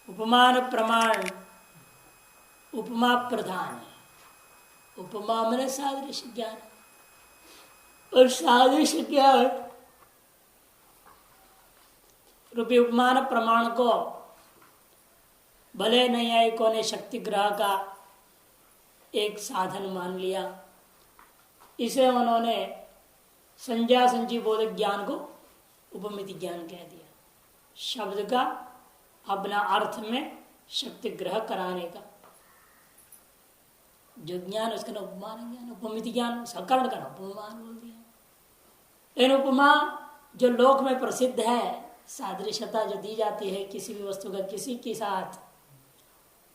उपमान प्रमाण उपमा प्रधान है। उपमा में सादृश्य ज्ञान और सादृश्य ज्ञान रूपी उपमान प्रमाण को भले नैयायिकों ने शक्ति ग्रह का एक साधन मान लिया। इसे उन्होंने संज्ञा संजी बोधक ज्ञान को उपमिति ज्ञान कह दिया। शब्द का अपना अर्थ में शक्ति ग्रह कराने का जो ज्ञान उसका ना उपमान ज्ञान उपमिति ज्ञान सकर्ण का उपमान बोल दिया। इन उपमा जो लोक में प्रसिद्ध है, सादृश्यता जो दी जाती है किसी भी वस्तु का किसी के साथ,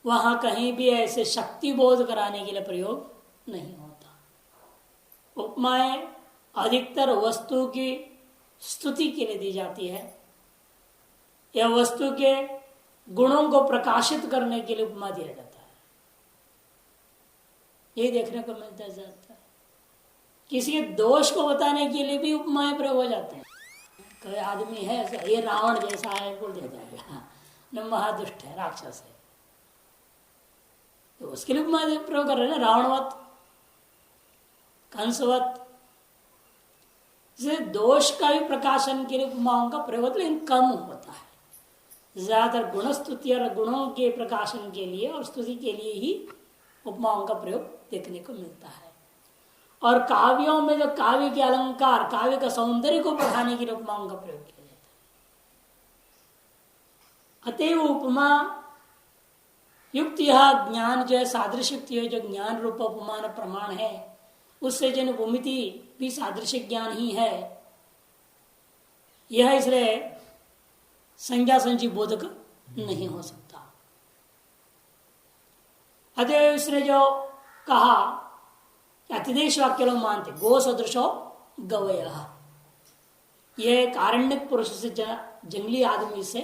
वहां कहीं भी ऐसे शक्ति बोध कराने के लिए प्रयोग नहीं होता। उपमाएं अधिकतर वस्तु की स्तुति के लिए दी जाती है या वस्तु के गुणों को प्रकाशित करने के लिए उपमा दिया जाता है। ये देखने को मिलता जाता है। किसी के दोष को बताने के लिए भी उपमाएं प्रयोग हो जाते हैं। कोई आदमी है ये रावण जैसा है बोल दिया जाएगा, न महादुष्ट है, राक्षस है, तो उसके लिए उपमा प्रयोग कर रहे हैं ना, रावणवत कंसवत। दोष का भी प्रकाशन के लिए उपमाओं का प्रयोग लेकिन कम होता है। ज्यादातर गुण स्तुति और गुणों के प्रकाशन के लिए और स्तुति के लिए ही उपमाओं का प्रयोग देखने को मिलता है। और काव्यों में जो काव्य के अलंकार, काव्य का सौंदर्य को बढ़ाने के लिए उपमाओं का प्रयोग किया जाता है। अतएव उपमा युक्त यह ज्ञान जो है सादृश्य युक्त जो ज्ञान रूप उपमान प्रमाण है, उससे जन उपमिति भी सादृश्य ज्ञान ही है। यह इसलिए संज्ञा संजी बोधक नहीं हो सकता। अतः इसने जो कहा अतिदेश वाक्य लोग मानते गो सदृशो गवय, यह एक आरण्यक पुरुष से जंगली आदमी से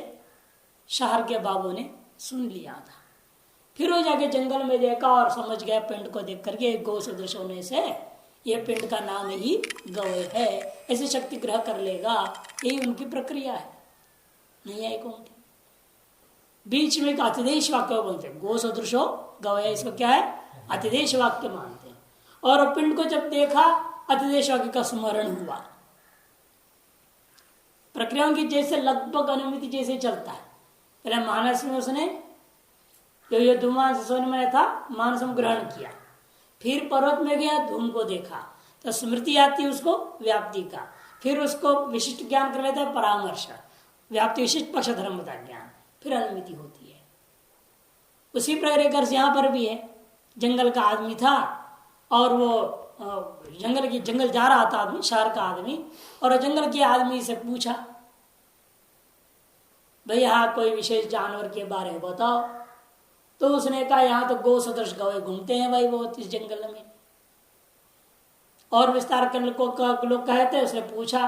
शहर के बाबू ने सुन लिया था। फिर वो जाके जंगल में देखा और समझ गया पिंड को देख करके गो सदृश होने से ये पिंड का नाम ही गवय है, ऐसे शक्ति ग्रह कर लेगा। यही उनकी प्रक्रिया है। नहीं है कौन की बीच में एक अतिदेश वाक्य बोलते हैं गो सदृशो गवय, इसको क्या है अतिदेश वाक्य मानते हैं। और पिंड को जब देखा अतिदेश वाक्य का स्मरण हुआ। प्रक्रियाओं की जैसे लगभग अनुमिति जैसे चलता है। पहले मानस में उसने जो धूमान से सोने में था मानस में ग्रहण किया, फिर पर्वत में गया धूम को देखा तो स्मृति आती है उसको व्याप्ति का, फिर उसको विशिष्ट ज्ञान कर लेता है परामर्श, व्याप्ति विशिष्ट पक्ष धर्मता ज्ञान, फिर अनुमिति होती है। उसी प्रकार से यहां पर भी है। जंगल का आदमी था और वो जंगल जा रहा था आदमी, शहर का आदमी, और जंगल के आदमी से पूछा भाई यहाँ कोई विशेष जानवर के बारे में बताओ। तो उसने कहा यहाँ तो गो सदृश गवय घूमते हैं भाई बहुत इस जंगल में। और विस्तार करने को लोग कहते हैं। उसने पूछा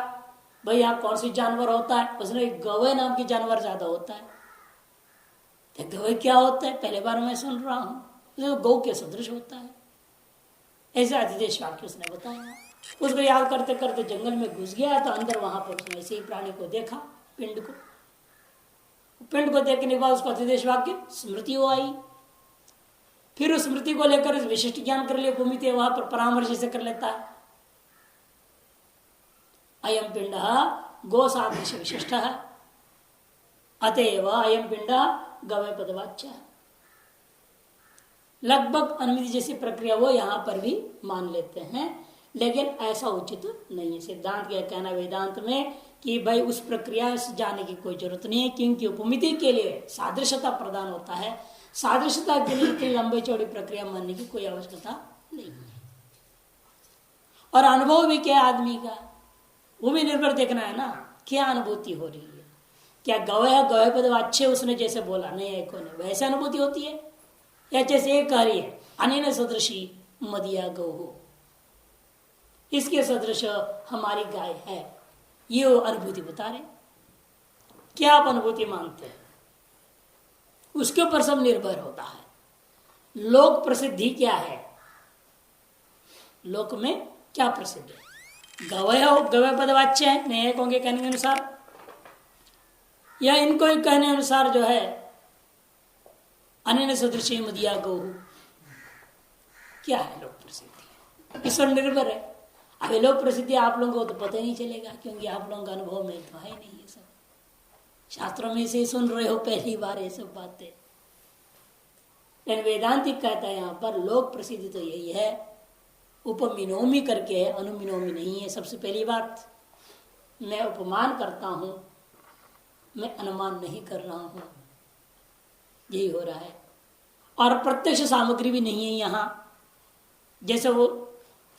भाई यहाँ कौन सी जानवर होता है। उसने गवय नाम की जानवर ज्यादा होता है। तो गवय क्या होता है पहले बार मैं सुन रहा हूँ। तो गौ के सदृश होता है, ऐसा अतिदेश वाक्य उसने बताया। उसको याद करते करते जंगल में घुस गया तो अंदर वहां पर उसने ऐसे ही प्राणी को देखा, पिंड को। पिंड को देखने के बाद उसको अतिदेश वाक्य स्मृति हो आई। फिर उस स्मृति को लेकर विशिष्ट ज्ञान कर लिया, भूमिति वहां पर परामर्श से कर लेता है। अयम पिंड गो सादृश्य विशिष्ट है, अतएव अयम पिंड गवय पदवाच्य। लगभग अनुमिति जैसी प्रक्रिया वो यहां पर भी मान लेते हैं, लेकिन ऐसा उचित नहीं है। सिद्धांत का कहना वेदांत में कि भाई उस प्रक्रिया से जाने की कोई जरूरत नहीं है, क्योंकि उपमिति के लिए सादृश्यता प्रदान होता है। सादृश्यता के लिए इतनी लंबी चौड़ी प्रक्रिया मानने की कोई आवश्यकता नहीं है। और अनुभव भी क्या आदमी का, वो भी निर्भर देखना है ना, क्या अनुभूति हो रही है। क्या गवय गवय पद अच्छे उसने जैसे बोला नहीं है को नहीं वैसे अनुभूति होती है, या जैसे एक कह रही है अनिन सदृशी मदिया गौ हो, इसके सदृश हमारी गाय है, ये वो अनुभूति बता रहे। क्या आप अनुभूति मानते हैं उसके ऊपर सब निर्भर होता है। लोक प्रसिद्धि क्या है, लोक में क्या प्रसिद्ध है। गवय हो गवय पदवाच्य है नैयायिकों के कहने के अनुसार, या इनको कहने अनुसार जो है अन्य सदृश मदिया गौ, क्या है लोक प्रसिद्धि? ईश्वर निर्भर है। अभी लोक प्रसिद्धि आप लोगों को तो पता ही नहीं चलेगा, क्योंकि आप लोगों का अनुभव में तो है नहीं ये सब। शास्त्रों में से सुन रहे हो पहली बार ये सब बातें। लेकिन वेदांतिक कहता है यहाँ पर लोक प्रसिद्धि तो यही है, उपमिनोमी करके है, अनुमिनोमी नहीं है। सबसे पहली बात, मैं उपमान करता हूं, मैं अनुमान नहीं कर रहा हूं, यही हो रहा है। और प्रत्यक्ष सामग्री भी नहीं है यहाँ। जैसे वो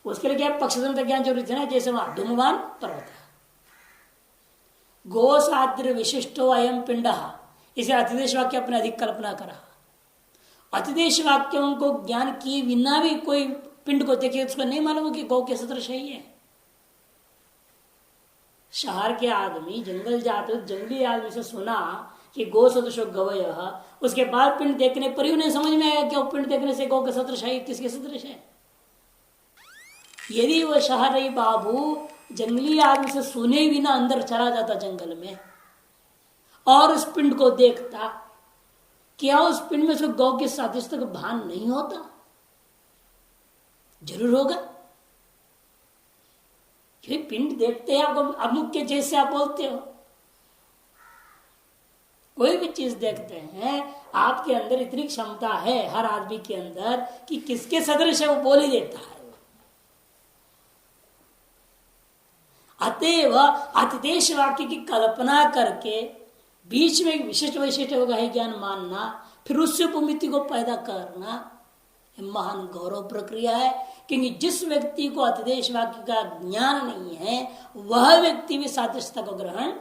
उसके लिए क्या पक्षतंत्र ज्ञान जरूरी है ना, जैसे वहां धूमवान पर्वत है, गो साद्र विशिष्टो अयम पिंड, इसे अतिदेश वाक्य अपने अधिक कल्पना करा। अतिदेश वाक्यों को ज्ञान किए बिना भी कोई पिंड को देखे उसको नहीं मालूम कि गौ के सदृश ही है। शहर के आदमी, जंगल जाते जंगली आदमी से सुना कि गौ सदृश गवय, उसके बाद पिंड देखने पर ही उन्हें समझ में आएगा कि वो पिंड देखने से गौ के सदृश है, किसके सदृश है। यदि वह शहरी बाबू जंगली आदमी से सुने बिना अंदर चला जाता जंगल में और उस पिंड को देखता, क्या उस पिंड में उसको गौ के सादृश्य का भान नहीं होता? जरूर होगा। क्योंकि पिंड देखते हैं आपको अमुक के जैसे आप बोलते हो, कोई भी चीज देखते हैं, आपके अंदर इतनी क्षमता है हर आदमी के अंदर कि किसके सदृश है वो बोल ही देता है। अतएव अतिदेश वाक्य की कल्पना करके बीच में एक विशिष्ट वैशिष्ट होगा है ज्ञान मानना, फिर उससे उपमिति को पैदा करना महान गौरव प्रक्रिया है। क्योंकि जिस व्यक्ति को अतिदेश वाक्य का ज्ञान नहीं है वह व्यक्ति भी सादृश्यता को ग्रहण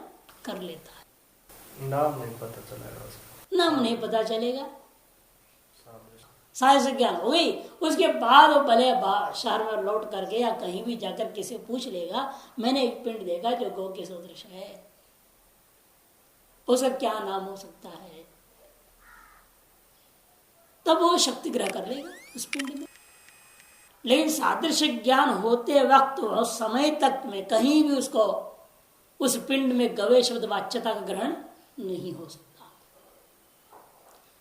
कर लेता है। नाम नहीं पता चलेगा उसका, नाम नहीं पता चलेगा, सादृश्य ज्ञान हो गई। उसके बाद वो भले शहर में लौट करके या कहीं भी जाकर किसी पूछ लेगा, मैंने एक पिंड देखा जो गौ के सदृश है, उसका क्या नाम हो सकता है, तब वो शक्ति ग्रह कर लेगा उस पिंड में। लेकिन सादृश्य ज्ञान होते वक्त उस समय तक में कहीं भी उसको उस पिंड में गवय शब्द वाच्यता का ग्रहण नहीं हो सकता।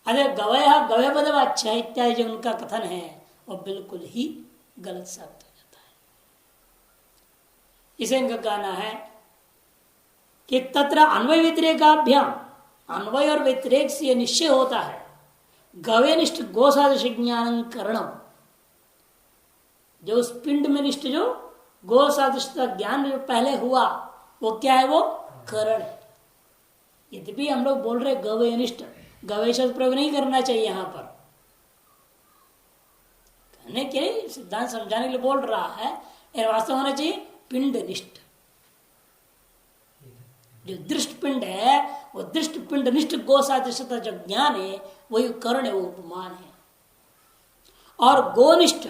अरे गवय गवय पद वाच्य इत्यादि जो उनका कथन है वो बिल्कुल ही गलत साबित हो जाता है। इसे इनका कहना है कि तत्र अन्वय व्यतिरेकाभ्याम, अन्वय और व्यतिरेक से यह निश्चय होता है गवयनिष्ठ गोसादृश ज्ञान करणम, जो उस पिंड में निष्ठ जो गोसादृश ज्ञान जो पहले हुआ वो क्या है, वो करण है। यद्यपि हम लोग बोल रहे गवयनिष्ठ, गवय शब्द प्रयोग नहीं करना चाहिए यहां पर, कहने के सिद्धांत समझाने के लिए बोल रहा है, वास्तव होना चाहिए पिंड निष्ठ। जो दृष्ट पिंड है वो दृष्ट पिंड निष्ठ गो सादृश्यता जो ज्ञान है वही करण है, वो उपमान है। और गोनिष्ठ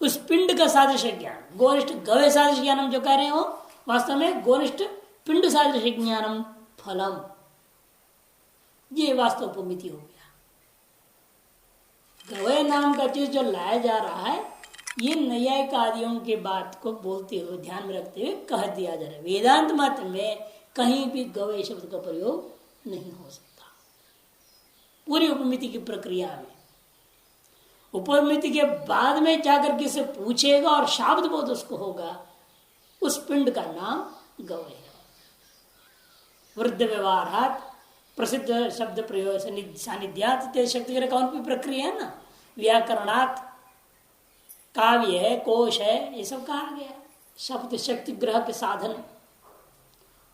उस पिंड का सादृश्य ज्ञान, गोनिष्ठ गवय सादृश्य ज्ञानम जो कह रहे हो वास्तव में गोनिष्ठ पिंड सादृश्य ज्ञानम फलम, ये वास्तव उपमिति हो गया। गवय नाम का चीज जो लाया जा रहा है ये न्यायिक आदियों के बात को बोलते हुए ध्यान में रखते हुए कह दिया जा रहा है। वेदांत मत में कहीं भी गवय शब्द का प्रयोग नहीं हो सकता पूरी उपमिति की प्रक्रिया में। उपमिति के बाद में जाकर के से पूछेगा और शाब्द बोध उसको होगा, उस पिंड का नाम गवय है। वृद्ध व्यवहारात प्रसिद्ध शब्द प्रयोग सानिध्यात शक्ति ग्रह कौन की प्रक्रिया है ना, व्याकरणात् काव्य है, कोश है, ये सब कहा गया शब्द शक्ति ग्रह के साधन,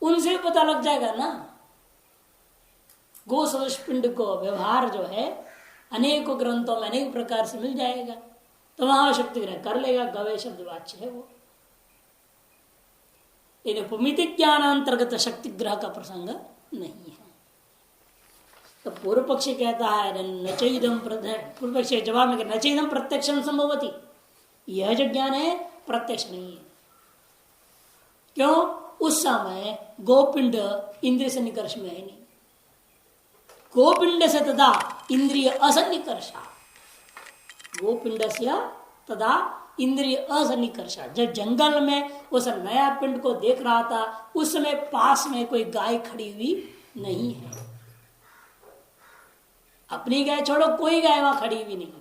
उनसे पता लग जाएगा ना। गो सदृश पिंड को व्यवहार जो है अनेकों ग्रंथों में अनेक प्रकार से मिल जाएगा, तो वहां शक्ति ग्रह कर लेगा, गवय शब्द वाच्य है वो। इन उपमिति ज्ञानांतर्गत शक्ति ग्रह का प्रसंग नहीं है। तो पूर्व पक्षी कहता है नचैदम, पूर्व पक्षी जवाब में नचैदम प्रत्यक्षम संभवती, यह जो ज्ञान है प्रत्यक्ष नहीं है। क्यों? उस समय गोपिंड इंद्रिय से निकर्ष में है नहीं, गोपिंड से तदा इंद्रिय असन्निकर्षा, गोपिंड से तदा इंद्रिय असन्निकर्षा। जब जंगल में उस नया पिंड को देख रहा था उस समय पास में कोई गाय खड़ी हुई नहीं है, अपनी गाय छोड़ो, कोई गाय वहां खड़ी भी नहीं।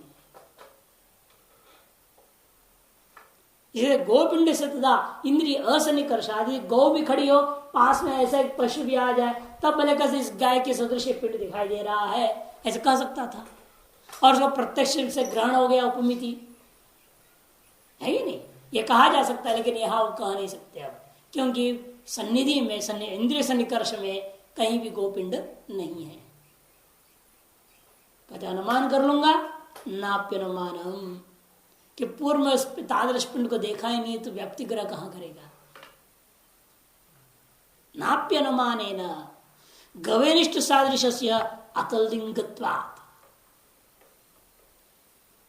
जैसे गोपिंड से तथा इंद्रिय असन्निकर्ष आदि, गौ भी खड़ी हो, पास में ऐसा एक पशु भी आ जाए, तब भले कैसे इस गाय के सदृश पिंड दिखाई दे रहा है, ऐसे कह सकता था। और उसको प्रत्यक्ष से ग्रहण हो गया उपमिति, है ही नहीं, ये कहा जा सकता है, लेकिन यहां वो कह नहीं सकते अब, क्योंकि सन्निधि में इंद्रिय सन्निकर्ष में कहीं भी गोपिंड नहीं है। कहते अनुमान कर लूंगा, नाप्य अनुमानम, कि पूर्व में तादृश पिंड को देखा ही नहीं तो व्याप्ति ग्रह कहां करेगा। नाप्य अनुमान न गवेनिष्ठ सादृश्य अतलिंगत्वात्,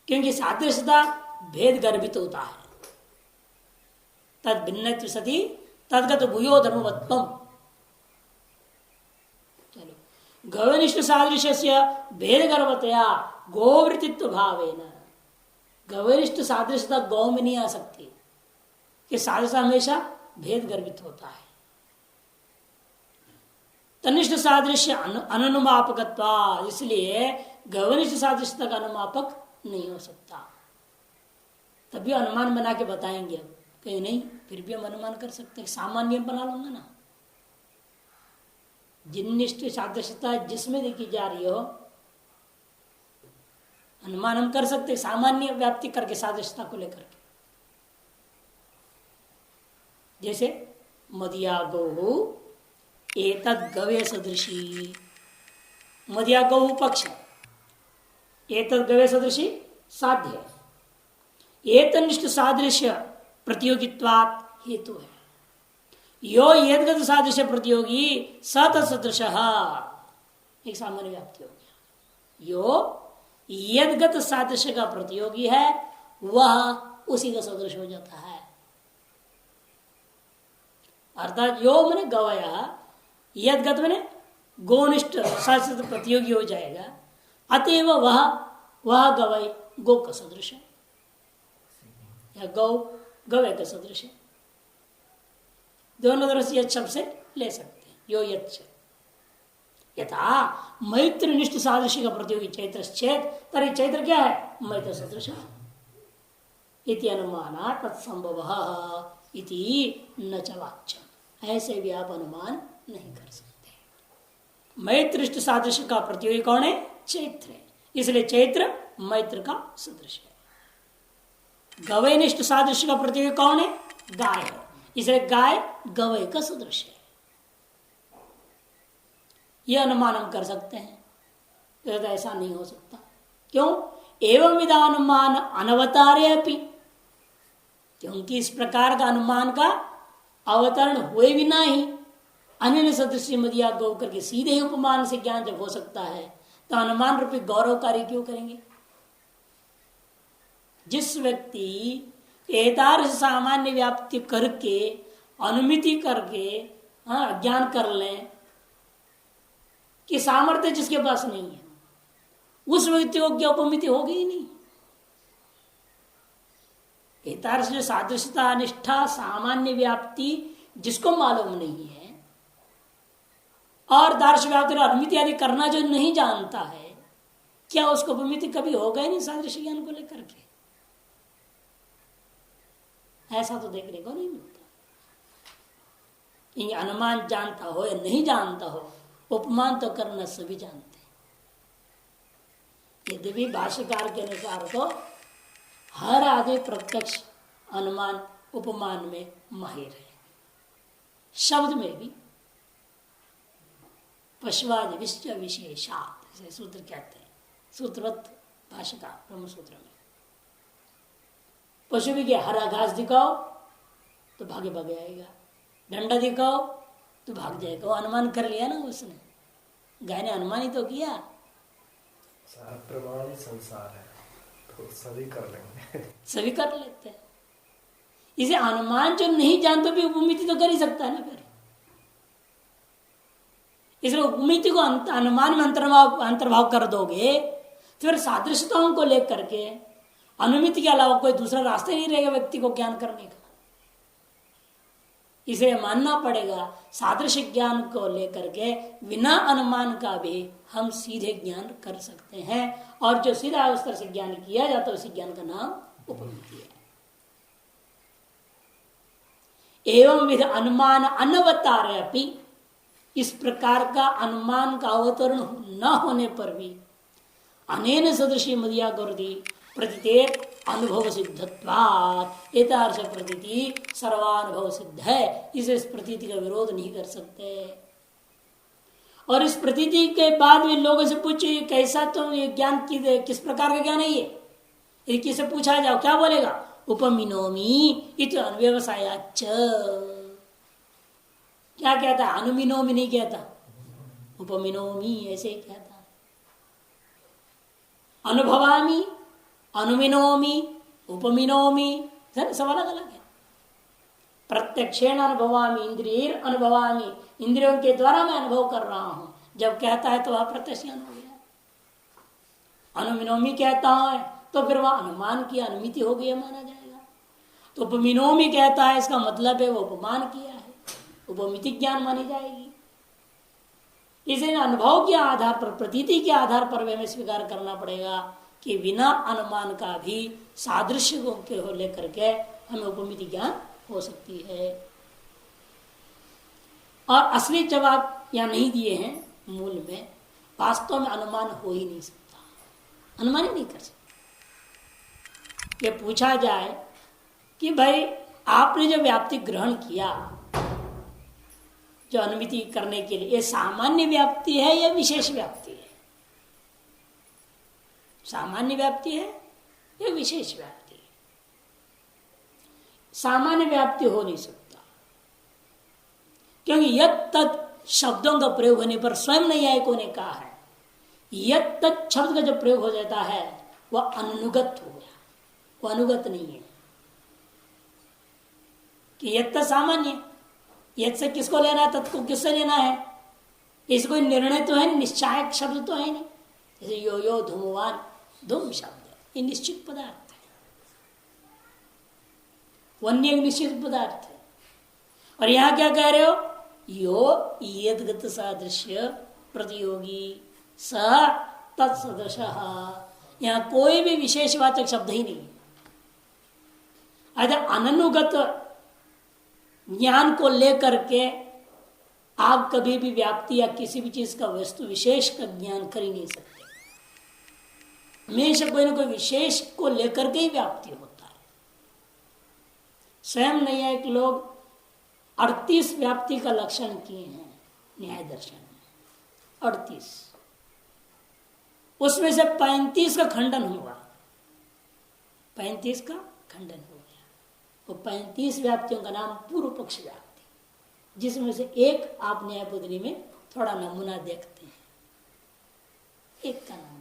क्योंकि सादृश्यता भेद गर्भित होता है। तद भिन्न सती तदगत भूयो धर्मवत्वम। चलो, गवनिष्ठ सादृश्य भेद गर्भतया गोवृत्तित्व भावेन, गवनिष्ठ सादृश्यता गौ में नहीं आ सकती, कि सादृश्य हमेशा भेद गर्भित होता है। तनिष्ठ सादृश्य अनुमापकत्वा, इसलिए गवनिष्ठ सादृश्यता का अनुमापक नहीं हो सकता। तभी अनुमान बना के बताएंगे, अब कहीं नहीं, फिर भी हम अनुमान कर सकते हैं, सामान्य बना लूंगा ना। जिनिष्ठ सादृश्यता जिसमें देखी जा रही हो, अनुमान हम कर सकते, सामान्य व्याप्ति करके सादृश्यता को लेकर के। जैसे मदिया गौ एतद गवे सदृशी, मदिया गौ पक्ष, एतद गवे सदृशी साध्य, एतनिष्ठ सादृश्य प्रतियोगित्वात् हेतु है। यो यद्गत सादृश्य प्रतियोगी सत सदृश, एक सामान्य व्याप्ति हो गया। यो यद्गत सादृश्य का प्रतियोगी है, वह उसी का सदृश हो जाता है। अर्थात यो मैंने गवया, यद्गत मैंने गोनिष्ठ सादृश्य प्रतियोगी हो जाएगा, अतएव वह गवय गो का सदृश है, या गौ गवय का सदृश है। दोनों तरह से यथ शब्द से ले सकते हैं। यो यथ यथा मैत्र निष्ठ सादृश्य का प्रतियोगी चैत्र चेत, तरी चैत्र क्या है? मैत्र सदृश इति अनुमाना तत्संभव इति न च वाच्यम, ऐसे भी आप अनुमान नहीं कर सकते। मैत्रिष्ट सादृश्य का प्रतियोगी कौन है? चैत्र है, इसलिए चैत्र मैत्र का सदृश है। गवयनिष्ठ सादृश्य का प्रतियोगी कौन है? गाय है, इसलिए गाय गवय का सदृश है। यह अनुमान हम कर सकते हैं, तो ऐसा नहीं हो सकता। क्यों? एवं विधानुमान अनवतारे अपि, क्योंकि इस प्रकार का अनुमान का अवतरण हुए बिना ही अन्य सदृश मदिया गौ करके सीधे ही उपमान से ज्ञान जब हो सकता है, तो अनुमान रूपी गौरव कार्य क्यों करेंगे? जिस व्यक्ति एतादृश सामान्य व्याप्ति करके अनुमिति करके ज्ञान कर लें कि सामर्थ्य जिसके पास नहीं है, उस व्यक्ति को क्या उपमिति होगी ही नहीं। एतादृश जो सादृश्यता निष्ठा सामान्य व्याप्ति जिसको मालूम नहीं है और दार्श व्याप्ति और अनुमिति आदि करना जो नहीं जानता है, क्या उसको उपमिति कभी होगा ही नहीं सादृश्य ज्ञान को लेकर के? ऐसा तो देखने को नहीं मिलता। ये अनुमान जानता हो या नहीं जानता हो, उपमान तो करना सभी जानते हैं। यद्यपि भाष्यकार के अनुसार तो हर आदमी प्रत्यक्ष अनुमान उपमान में माहिर है। शब्द में भी पशुवादि विश्व विशेषात ऐसे सूत्र कहते हैं, सूत्रवत भाष्यकार ब्रह्म सूत्र में। पशु भी क्या, हरा घास दिखाओ तो भागे भागे आएगा, डंडा दिखाओ तो भाग जाएगा। वो अनुमान कर लिया ना उसने, गाय ने अनुमान ही तो किया। प्रमाण संसार है तो सभी कर लेंगे, सभी कर लेते हैं। इसे अनुमान जो नहीं जानते भी उपमिति तो कर ही सकता है ना। फिर इसलिए उपमिति को अनुमान में अंतर्भाव कर दोगे, फिर सादृश्यताओं को लेकर के अनुमिति के अलावा कोई दूसरा रास्ता नहीं रहेगा व्यक्ति को ज्ञान करने का। इसे मानना पड़ेगा सादृश्य ज्ञान को लेकर के बिना अनुमान का भी हम सीधे ज्ञान कर सकते हैं, और जो सीधा उस तरह से ज्ञान किया जाता है उसी ज्ञान का नाम उपमिति है। एवं विध अनुमान अनवतारे अपि, इस प्रकार का अनुमान का अवतरण न होने पर भी अनेन सदृशी मदिया गुरुदी प्रतीतेर अनुभव सिद्धत्वात्, एतार्थ प्रतीति सर्वानुभव सिद्ध है, इसे इस प्रतीति का विरोध नहीं कर सकते। और इस प्रतीति के बाद भी लोगों से पूछे कैसा तुम ये ज्ञान किस प्रकार का ज्ञान है ये, यदि किसे पूछा जाओ क्या बोलेगा, उपमिनोमी इत अनव्यवसायाच्च। क्या कहता है, अनुमिनोमी नहीं कहता, उपमिनोमी ऐसे ही कहता। अनुभवामी, अनुमिनोमी, उपमिनोमी, सब अलग अलग है। प्रत्यक्षेण अनुभवामी, इंद्रिय अनुभवामी, इंद्रियों के द्वारा मैं अनुभव कर रहा हूं, जब कहता है तो वह प्रत्यक्ष हो गया। अनुमिनोमी कहता है तो फिर वह अनुमान की अनुमिति हो गई माना जाएगा। तो उपमिनोमी कहता है इसका मतलब है वो उपमान किया है, उपमिति ज्ञान मानी जाएगी। इसे अनुभव के आधार पर, प्रतीति के आधार पर हमें स्वीकार करना पड़ेगा कि बिना अनुमान का भी सादृश्य को लेकर के हमें उपमिति ज्ञान हो सकती है। और असली जवाब यहां नहीं दिए हैं मूल में, वास्तव में अनुमान हो ही नहीं सकता, अनुमान ही नहीं कर सकता। ये पूछा जाए कि भाई आपने जो व्याप्ति ग्रहण किया, जो अनुमिति करने के लिए, ये सामान्य व्याप्ति है या विशेष व्याप्ति है? सामान्य व्याप्ति है या विशेष व्याप्ति है? सामान्य व्याप्ति हो नहीं सकता, क्योंकि यत् तत् शब्दों का प्रयोग होने पर स्वयं न्यायिकों ने कहा है यत् तत् शब्द का जो प्रयोग हो जाता है वह अनुगत हो गया, वो अनुगत नहीं है। कि यत् सामान्य, यत् से किसको लेना है, तत् को किससे लेना है, इसको निर्णय तो है, निश्चायक शब्द तो है नहीं। जैसे यो यो धूमवान, धूम शब्द ये निश्चित पदार्थ है, वन्य निश्चित पदार्थ है। और यहां क्या कह रहे हो, यो यद्गत सादृश्य प्रतियोगी स तत्सदृश, यहां कोई भी विशेषवाचक शब्द ही नहीं। अतः अनुगत ज्ञान को लेकर के आप कभी भी व्याप्ति या किसी भी चीज का वस्तु विशेष का ज्ञान कर ही नहीं सकते। हमेशा कोई ना कोई विशेष को लेकर के ही व्याप्ति होता है। स्वयं न्यायिक लोग 38 व्याप्ति का लक्षण किए हैं न्याय दर्शन में, 38, उसमें से 35 का खंडन हुआ, 35 का खंडन हो गया। वो 35 व्याप्तियों का नाम पूर्व पक्ष व्याप्ति, जिसमें से एक आप न्यायपुत्री में थोड़ा नमूना देखते हैं, एक का नमूना,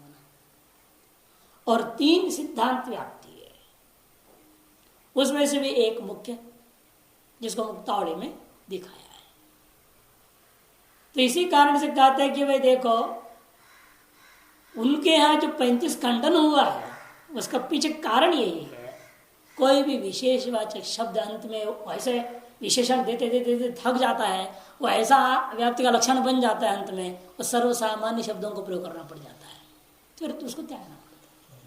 और 3 सिद्धांत व्याप्ति है, उसमें से भी एक मुख्य जिसको मुक्तावली में दिखाया है। तो इसी कारण से कहते हैं कि भाई देखो उनके यहां जो 35 खंडन हुआ है उसका पीछे कारण यही है, कोई भी विशेषवाचक शब्द अंत में ऐसे विशेषण देते देते देते थक जाता है, वो ऐसा व्याप्ति का लक्षण बन जाता है अंत में, वो सर्वसामान्य शब्दों को प्रयोग करना पड़ जाता है, फिर तो उसको त्यागना पड़ता है।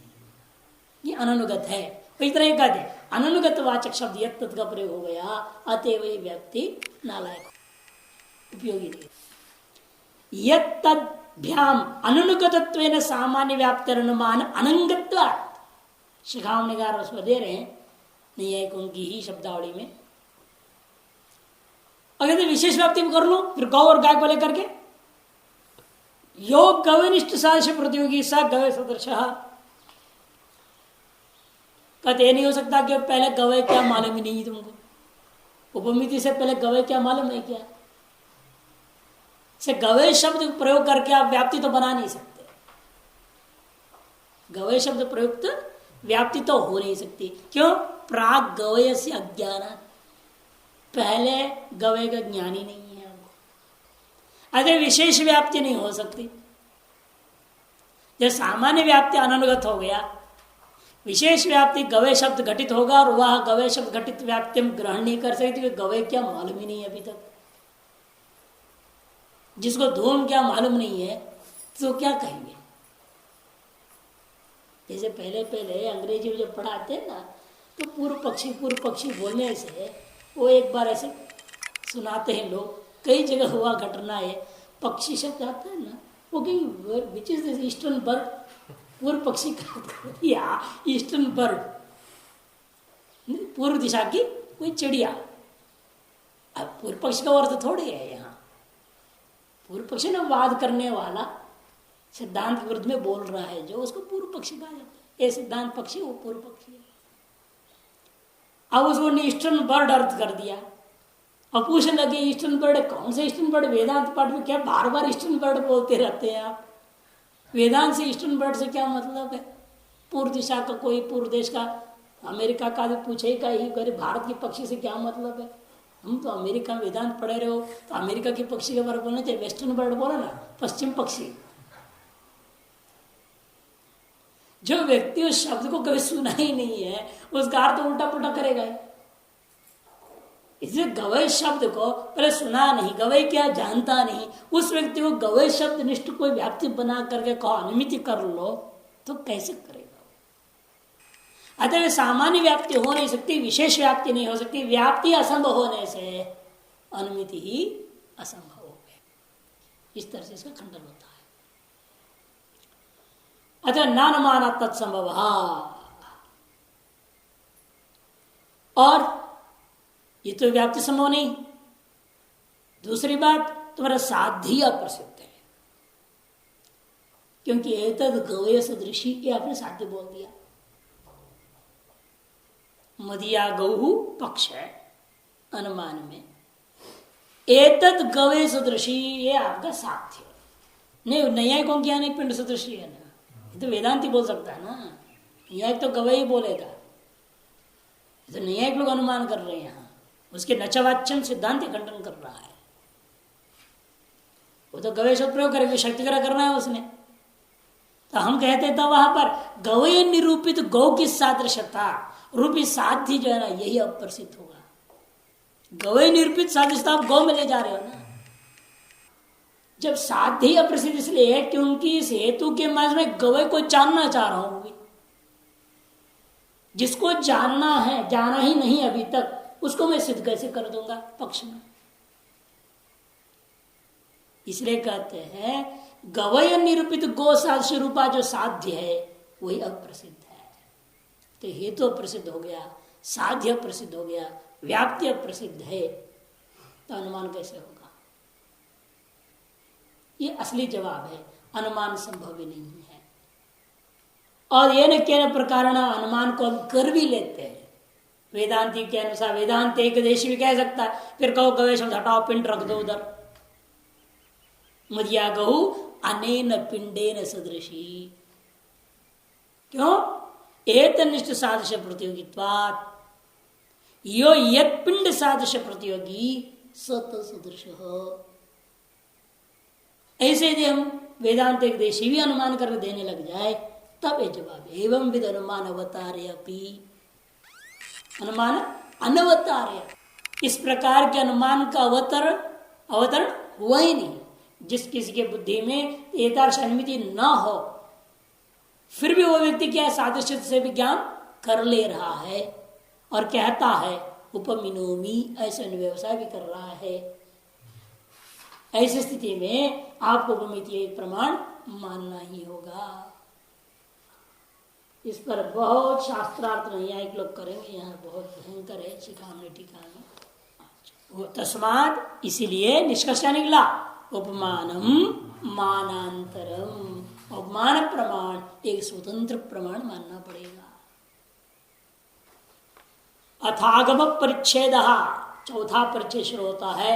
ये अनुगत है। तो इस तरह कहते अनुगत वाचक शब्द यत् तत् का प्रयोग हो गया, अतएव ये व्यक्ति नालायक उपयोगी नहीं। यत् तद्भ्याम अनुगतत्वेन सामान्य व्याप्ति अनुमान अनंगत्वात्, शिखामणिकार उसको दे रहे हैं न्यायिकों की ही शब्दावली में। अगर विशेष व्याप्ति में कर लो फिर गौ और गाय को लेकर के, योग गवनिष्ठ सादृश्य प्रतियोगी स गवे सदृश, कहते नहीं हो सकता कि पहले गवय क्या मालूम ही नहीं तुमको, उपमिति से पहले गवय क्या मालूम नहीं क्या, से गवय शब्द प्रयोग करके आप व्याप्ति तो बना नहीं सकते। गवय शब्द प्रयुक्त व्याप्ति तो हो नहीं सकती, क्यों? प्राग गवय से अज्ञान, पहले गवय का ज्ञान ही नहीं है हमको, अगर विशेष व्याप्ति नहीं हो सकती। जब सामान्य व्याप्ति अनुगत हो गया विशेष व्याप्ति गवय शब्द घटित होगा और वह गवय शब्द घटित व्याप्ति हम ग्रहण नहीं कर सकते क्योंकि गवय क्या मालूम ही नहीं है अभी तक। जिसको धूम क्या मालूम नहीं है तो क्या कहेंगे। जैसे पहले पहले अंग्रेजी में जब पढ़ाते हैं ना तो पूर्व पक्षी बोलने से वो एक बार ऐसे सुनाते हैं लोग, कई जगह हुआ घटना है। पक्षी शब्द आता है ना, वो कहीं which is this eastern bird, पूर्व पक्षी या ईस्टर्न बर्ड, पूर्व दिशा की कोई चिड़िया। अब पूर्व पक्षी का अर्थ थोड़ी है यहाँ। पूर्व पक्षी ने वाद करने वाला सिद्धांत विरुद्ध में बोल रहा है जो, उसको पूर्व पक्षी कहा जाता है। ये सिद्धांत पक्षी, वो पूर्व पक्षी है। अब उसको ईस्टर्न बर्ड अर्थ कर दिया। अब पूछने लगे ईस्टर्न बर्ड कौन से ईस्टर्न बर्ड, वेदांत पाठ में क्या बार बार ईस्टर्न बर्ड बोलते रहते हैं आप। वेदांत से ईस्टर्न बर्ड से क्या मतलब है। पूर्व दिशा का कोई, पूर्व देश का, अमेरिका का भी पूछेगा ही, अरे भारत के पक्षी से क्या मतलब है। हम तो अमेरिका में वेदांत पढ़े रहे हो तो अमेरिका के पक्षी के बारे में बोलना चाहिए, वेस्टर्न बर्ड बोला ना, पश्चिम पक्षी। जो व्यक्ति उस शब्द को कभी सुना ही नहीं है उसका अर्थ उल्टा पुल्टा करेगा। इसलिए गवय शब्द को पहले सुना नहीं, गवय क्या जानता नहीं, उस व्यक्ति को गवय शब्द निष्ठ कोई व्याप्ति बना करके कहो अनुमिति कर लो तो कैसे करेगा। अतः सामान्य व्याप्ति हो नहीं सकती, विशेष व्याप्ति नहीं हो सकती। व्याप्ति असंभव होने से अनुमिति ही असंभव हो गया। इस तरह से इसका खंडन होता है। अतः नानुमान तत्संभव। और ये तो व्याप्ति संभव नहीं। दूसरी बात, तुम्हारा साध्य अप्रसिद्ध है, क्योंकि एतद गवय सदृशी, ये आपने साध्य बोल दिया। मदिया गौ पक्ष है अनुमान में, एतद गवय सदृशी ये आपका साध्य नहीं। नैयायिकों क्या नहीं, पिंड सदृशी है ना, ये तो वेदांति बोल सकता है ना। नैयायिक तो गवय ही बोलेगा, तो नैयायिक लोग अनुमान कर रहे हैं यहाँ, उसके नचवाच्यम सिद्धांत खंडन कर रहा है। वो तो गवय शब्द प्रयोग करेंगे, शक्तिग्रह करना है उसने। तो हम कहते थे वहां पर गवय निरूपित गौ की सादृश्यता रूपी साध्य जो है ना, यही अप्रसिद्ध होगा। गवय निरूपित सादृश्यता आप गौ में ले जा रहे हो ना। जब साध्य अप्रसिद्ध इसलिए है क्योंकि इस हेतु के माध्यम में गवय को जानना चाह रहा हूं। जिसको जानना है, जाना ही नहीं अभी तक, उसको मैं सिद्ध कैसे कर दूंगा पक्ष में। इसलिए कहते हैं गवय निरूपित गो सादृश्य रूपा जो साध्य है वही अप्रसिद्ध है। तो हेतु अप्रसिद्ध हो गया, साध्य अप्रसिद्ध हो गया, व्याप्ति अप्रसिद्ध है, तो अनुमान कैसे होगा। ये असली जवाब है, अनुमान संभव ही नहीं है। और ये न क्या प्रकार अनुमान को हम कर भी लेते हैं वेदांति के अनुसार। वेदांत एक देश भी कह सकता है, फिर कहो गवय शब्द हटाओ, पिंड रख दो उधर। मदिया गहु अनेन पिंडेन सदृशी, क्यों? एतनिष्ठ सादृश्य प्रतियोगित्वात्, यो यत् पिंड सादृश्य प्रतियोगी सत सदृश। ऐसे यदि हम वेदांत एक देशी भी अनुमान कर देने लग जाए तब ये जवाब। एवं विद अनुमान अवतार्य अपि, अनुमान अनवतार्य, इस प्रकार के अनुमान का अवतरण हुआ ही नहीं। जिस किसी के बुद्धि में एतादृश अनुमिति न हो, फिर भी वो व्यक्ति क्या सादृश्य से भी ज्ञान कर ले रहा है और कहता है उपमिनोमी, ऐसे व्यवसाय भी कर रहा है। ऐसी स्थिति में आपको उपमितीय प्रमाण मानना ही होगा। इस पर बहुत शास्त्रार्थ नैयायिक लोग करेंगे, यहाँ बहुत भयंकर है शिखामणि टीका में। तस्मात्, इसीलिए निष्कर्ष निकला उपमानम मानांतरम, उपमान प्रमाण एक स्वतंत्र प्रमाण मानना पड़ेगा। अथागम परिच्छेद, चौथा परिच्छेद शुरू होता है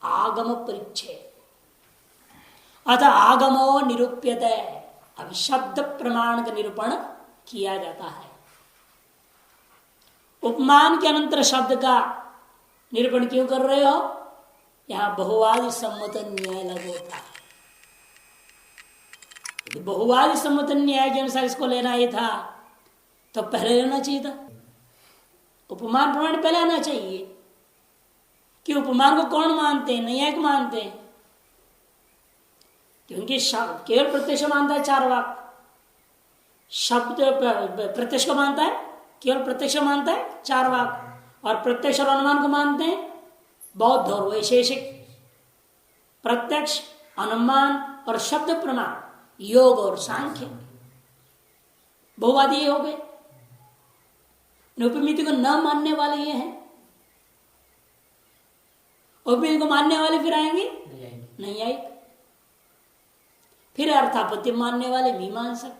आगम परिच्छेद। अथ आगमो निरूप्यते, अब शब्द प्रमाण का निरूपण किया जाता है। उपमान के अनंतर शब्द का निरूपण क्यों कर रहे हो? यहां बहुवादी सम्मत न्याय लागू होता है। बहुवादी सम्मत न्याय के अनुसार इसको लेना ही था तो पहले लेना चाहिए था, उपमान प्रमाण पहले आना चाहिए। कि उपमान को कौन मानते हैं? नैयायिक मानते हैं, क्योंकि केवल प्रत्यक्ष मानता है चार वाक, शब्द प्रत्यक्ष को मानता है, केवल प्रत्यक्ष मानता है चार वाक, और प्रत्यक्ष और अनुमान को मानते हैं बौद्ध और वैशेषिक। प्रत्यक्ष, अनुमान और शब्द प्रमाण, योग और सांख्य, बहुवादी ये हो गए। उपमिति को न मानने वाले ये हैं, उपमिति को मानने वाले फिर आएंगे नहीं आएंगे। फिर अर्थापत्ति मानने वाले मीमांसक,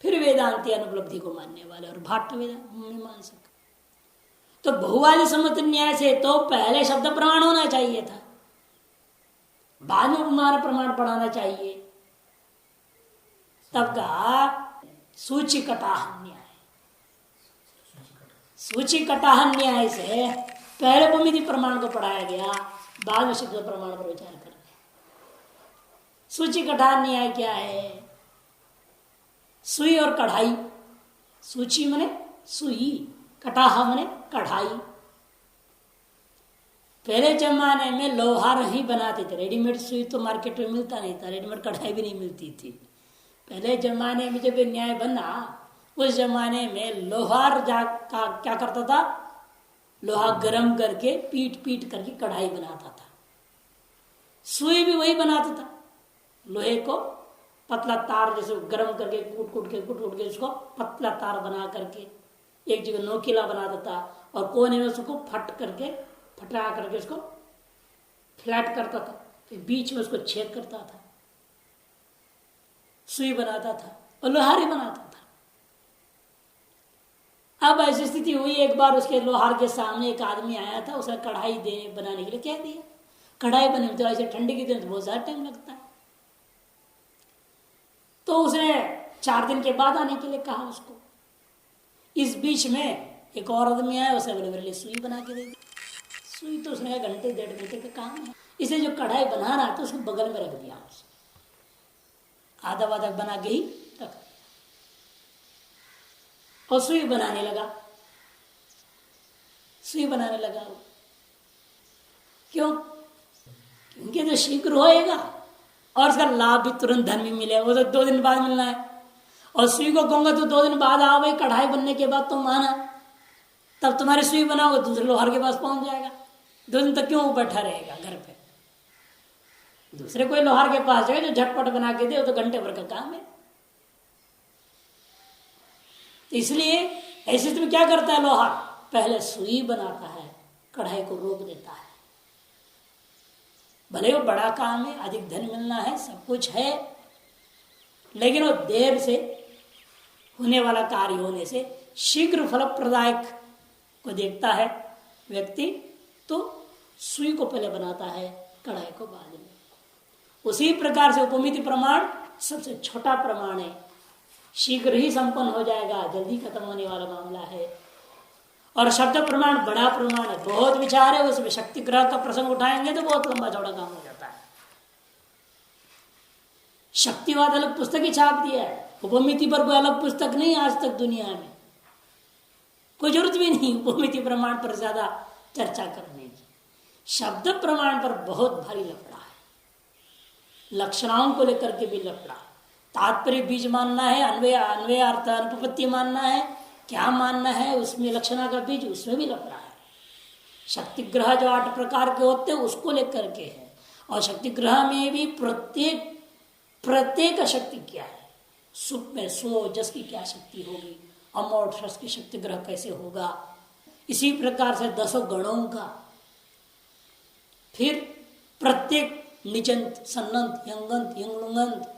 फिर वेदांती अनुपलब्धि को मानने वाले और भाट्ट मीमांसक। तो बहुवादी सम्मत न्याय से तो पहले शब्द प्रमाण होना चाहिए था, बाद में उपमान प्रमाण पढ़ाना चाहिए। तब का सूची कटाह न्याय, सूची कटाह न्याय से पहले उपमिति प्रमाण को पढ़ाया गया, बाद में शब्द प्रमाण पर विचार कर। सूची कटाह न्याय क्या है? सुई और कढ़ाई, सूची मने सुई, कटाह मने कढ़ाई। पहले जमाने में लोहार ही बनाते थे, रेडीमेड सुई तो मार्केट में मिलता नहीं था, रेडीमेड कढ़ाई भी नहीं मिलती थी। पहले जमाने में जब न्याय बना, उस जमाने में लोहार क्या करता था, लोहा गरम करके पीट पीट करके कढ़ाई बनाता था। सुई भी वही बनाता था, लोहे को पतला तार जैसे गरम करके कूट कूट के उसको पतला तार बना करके एक जगह नोकीला बनाता था, और कोने में उसको फटा करके उसको फ्लैट करता था, फिर बीच में उसको छेद करता था, सुई बनाता था और लोहार ही बनाता था। अब ऐसी स्थिति हुई, एक बार उसके लोहार के सामने एक आदमी आया था, उसने कढ़ाई बनाने के लिए कह दिया। कढ़ाई बने तो ऐसे ठंडी के दिन तो बहुत ज्यादा टाइम लगता है, तो उसने 4 दिन के बाद आने के लिए कहा उसको। इस बीच में एक और आदमी आया, उसे बोले मेरे लिए सुई बना के दे दी। सुई तो उसने घंटे 1.5 घंटे का काम है, इसे जो कढ़ाई बना रहा था उसको बगल में रख दिया, आधा आधा बना के ही रख, और सुई बनाने लगा। क्यों? क्योंकि जो शीघ्र होएगा और उसका लाभ भी तुरंत धन में मिले, वो तो 2 दिन बाद मिलना है। और सुई को कहूंगा तो 2 दिन बाद आओ भाई, कढ़ाई बनने के बाद तुम आना, तब तुम्हारी सुई बनाओगे, दूसरे लोहार के पास पहुंच जाएगा। 2 दिन तक क्यों बैठा रहेगा घर पे? दूसरे कोई लोहार के पास जाए जो झटपट बना के दे, वो तो घंटे भर का काम है। इसलिए ऐसे में क्या करता है लोहार? पहले सुई बनाता है, कढ़ाई को रोक देता है। भले वो बड़ा काम है, अधिक धन मिलना है, सब कुछ है, लेकिन वो देर से होने वाला कार्य होने से शीघ्र फलप्रदायक को देखता है व्यक्ति, तो सुई को पहले बनाता है, कढ़ाई को बाद में। उसी प्रकार से उपमिति प्रमाण सबसे छोटा प्रमाण है, शीघ्र ही संपन्न हो जाएगा, जल्दी खत्म होने वाला मामला है। और शब्द प्रमाण बड़ा प्रमाण है, बहुत विचार है उसमें। शक्ति ग्रह का प्रसंग उठाएंगे तो बहुत लंबा चौड़ा काम हो जाता है। शक्तिवाद अलग पुस्तक ही छाप दिया है, उपमिति पर कोई अलग पुस्तक नहीं आज तक दुनिया में, कोई जरूरत भी नहीं उपमिति प्रमाण पर ज्यादा चर्चा करने की। शब्द प्रमाण पर बहुत भारी लफड़ा है, लक्षणाओं को लेकर के भी लफड़ा, तात्पर्य बीज मानना है, अन्वय अर्थ अनुपपत्ति मानना है, क्या मानना है, उसमें लक्षणा का बीज, उसमें भी लफड़ा है। शक्ति ग्रह जो 8 प्रकार के होते हैं उसको लेकर के है, और शक्ति ग्रह में भी प्रत्येक शक्ति क्या है, सुख में सो जस की क्या शक्ति होगी, अमोढ़ रस की शक्ति ग्रह कैसे होगा, इसी प्रकार से 10 गणों का, फिर प्रत्येक निजंत सन्नंत यंगंत यंगलुंगंत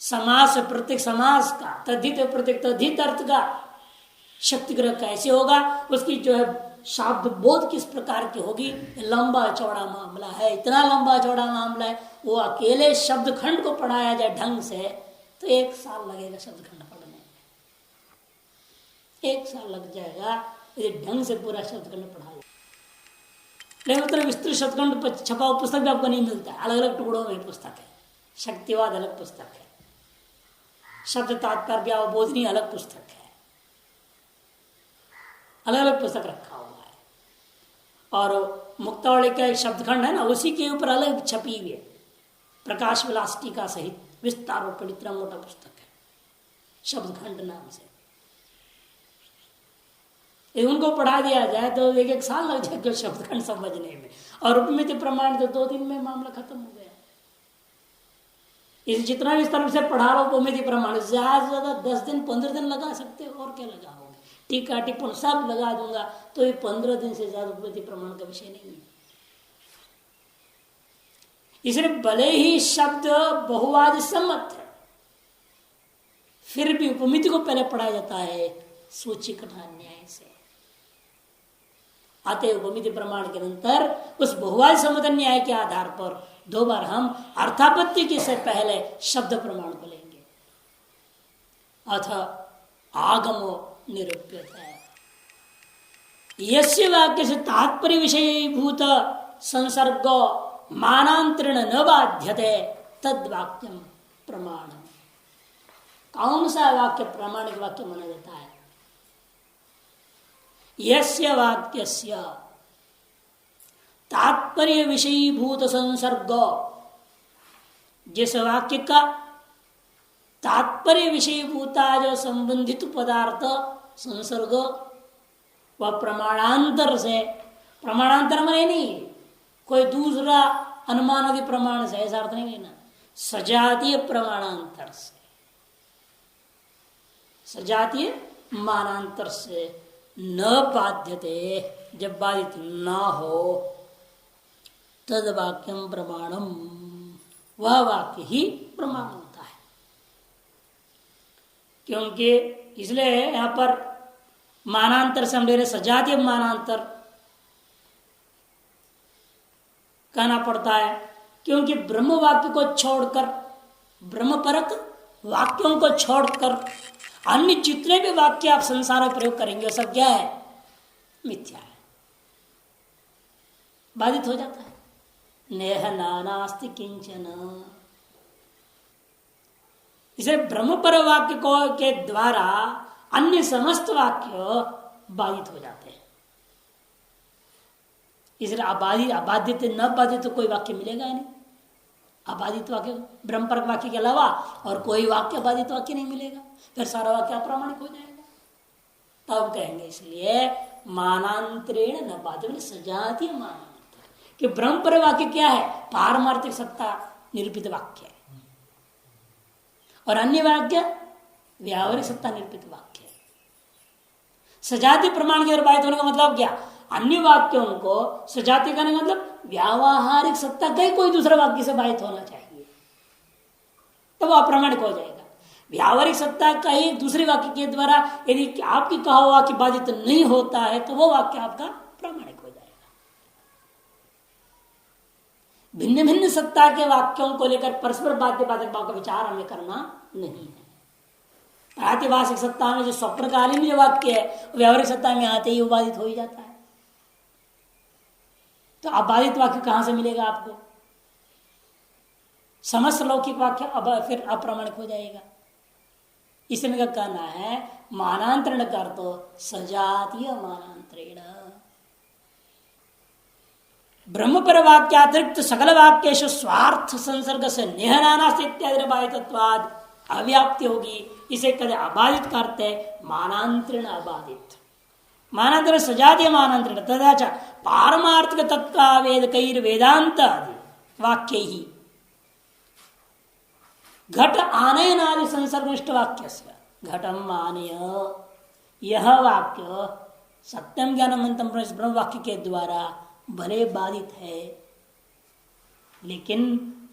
समास, प्रत्येक समास का तद्धित प्रत्येक तद्धित अर्थ का शक्ति ग्रह कैसे होगा, उसकी जो है शाब्द बोध किस प्रकार की होगी, लंबा चौड़ा मामला है। इतना लंबा चौड़ा मामला है, वो अकेले शब्द खंड को पढ़ाया जाए ढंग से तो 1 साल लगेगा शब्द खंड पढ़ने में, 1 साल लग जाएगा यदि ढंग से पूरा शब्द खंड पढ़ा। लेकिन मतलब विस्तृत शब्दखंड छपा हुआ पुस्तक भी आपको नहीं मिलता है, अलग अलग टुकड़ों में पुस्तक है। शक्तिवाद अलग पुस्तक है, शब्द तात्पर्य अवबोधनी अलग पुस्तक है, अलग अलग पुस्तक रखा हुआ है। और मुक्तावली का एक शब्दखंड है ना, उसी के ऊपर अलग छपी हुई है, प्रकाश विलास टीका सहित विस्तार और इतना मोटा पुस्तक है शब्दखंड नाम से। उनको पढ़ा दिया जाए तो एक एक साल लग जाएगा शब्दखंड समझने में, और उपमिति प्रमाण तो 2 दिन में मामला खत्म हो गया। इस जितना भी स्तर से पढ़ा लो उपमिति प्रमाण, ज्यादा से ज्यादा 10 दिन 15 दिन लगा सकते हो, और क्या लगाओगे, टीका टिप्पण सब लगा दूंगा तो ये 15 दिन से ज्यादा उपमिति प्रमाण का विषय नहीं है। इसलिए भले ही शब्द बहुवाद सम्मत है, फिर भी उपमिति को पहले पढ़ा जाता है सूची कथन न्याय से। आते उपमिति प्रमाण के अंतर उस बहुवाद सम्मत न्याय के आधार पर 2 बार हम अर्थापत्ति के से पहले शब्द प्रमाण को लेंगे। अथ आगमो निरूप्यते यस्य वाक्य से तात्पर्य विषयीभूत संसर्गो मानांतरण न बाध्यते तद वाक्यम प्रमाण। कौन सा वाक्य प्रामाणिक वाक्य माना जाता है? यस्य वाक्यस्य तात्पर्य विषयीभूत संसर्ग, जिस वाक्य का तात्पर्य विषयीभूता जो संबंधित पदार्थ संसर्ग वह प्रमाणांतर से, प्रमाणांतर में नहीं कोई दूसरा अनुमानादि प्रमाण से, ऐसा अर्थ नहीं लेना, सजातीय प्रमाणांतर से, सजातीय मानांतर से न बाध्यते, जब बाधित न हो, तद वाक्यम प्रमाणम, वह वाक्य ही प्रमाण होता है। क्योंकि इसलिए यहां पर मानांतर से हम ले रहे सजातीय मानांतर कहना पड़ता है, क्योंकि ब्रह्म वाक्य को छोड़कर, ब्रह्म परक वाक्यों को छोड़कर अन्य जितने भी वाक्य आप संसार में प्रयोग करेंगे सब क्या है? मिथ्या है, बाधित हो जाता है। नेह नानास्ति किंचन, इसे ब्रह्म पर वाक्य को के द्वारा अन्य समस्त वाक्य बाधित हो जाते हैं। इसलिए अबाधित न बाधित तो कोई वाक्य मिलेगा ही नहीं। अबाधित वाक्य ब्रह्म पर वाक्य के अलावा और कोई वाक्य बाधित वाक्य नहीं मिलेगा, फिर सारा वाक्य अप्रामाणिक हो जाएगा। तब कहेंगे इसलिए मानांतरेण न बाधित, सजातीय मानांतर, कि ब्रह्म पर वाक्य क्या है? पारमार्थिक सत्ता निरूपित वाक्य है, और अन्य वाक्य व्यावहारिक सत्ता निरूपित वाक्य है। सजातीय प्रमाण के बाधित होने का मतलब क्या? अन्य वाक्यों को सजातीय करने का मतलब व्यावहारिक सत्ता का ही कोई दूसरा वाक्य से बाधित होना चाहिए, तब वो अप्रामाणिक हो जाएगा। व्यावहारिक सत्ता का ही दूसरे वाक्य के द्वारा यदि आपकी कहा हुआ वाक्य बाधित नहीं होता है तो वो वाक्य आपका प्रामाणिक हो जाएगा। भिन्न भिन्न सत्ता के वाक्यों को लेकर परस्पर बाध्य बाधक भाव का विचार हमें करना नहीं है। प्रातिभाषिक सत्ता में जो स्वप्नकालीन जो वाक्य है व्यावहारिक सत्ता में आते ही बाधित हो ही जाता है। तो अबाधित वाक्य कहां से मिलेगा आपको? समस्त लौकिक वाक्य अब फिर अप्रामाणिक हो जाएगा। इसमें का कहना है मानांतरण कर तो सजातीय मानांतरेण, ब्रह्म पर वाक्यातिरिक्त सकल वाक्येषु स्वार्थ संसर्ग से निहनानास्ति इत्यादि बाधितत्वाद अव्याप्ति होगी। इसे कदे अबाधित करते मानांतरण अबाधित, मानांतरण सजातीय मानांतरण तथा च पारमार्थिक तत्व वेद कैर वेदांत वाक्य ही घट आनयनादि संसर्गनिष्ठ वाक्य से घटम आनय, यह वाक्य सत्यम ज्ञानमंतम ब्रह्म वाक्य के द्वारा भले बाधित है, लेकिन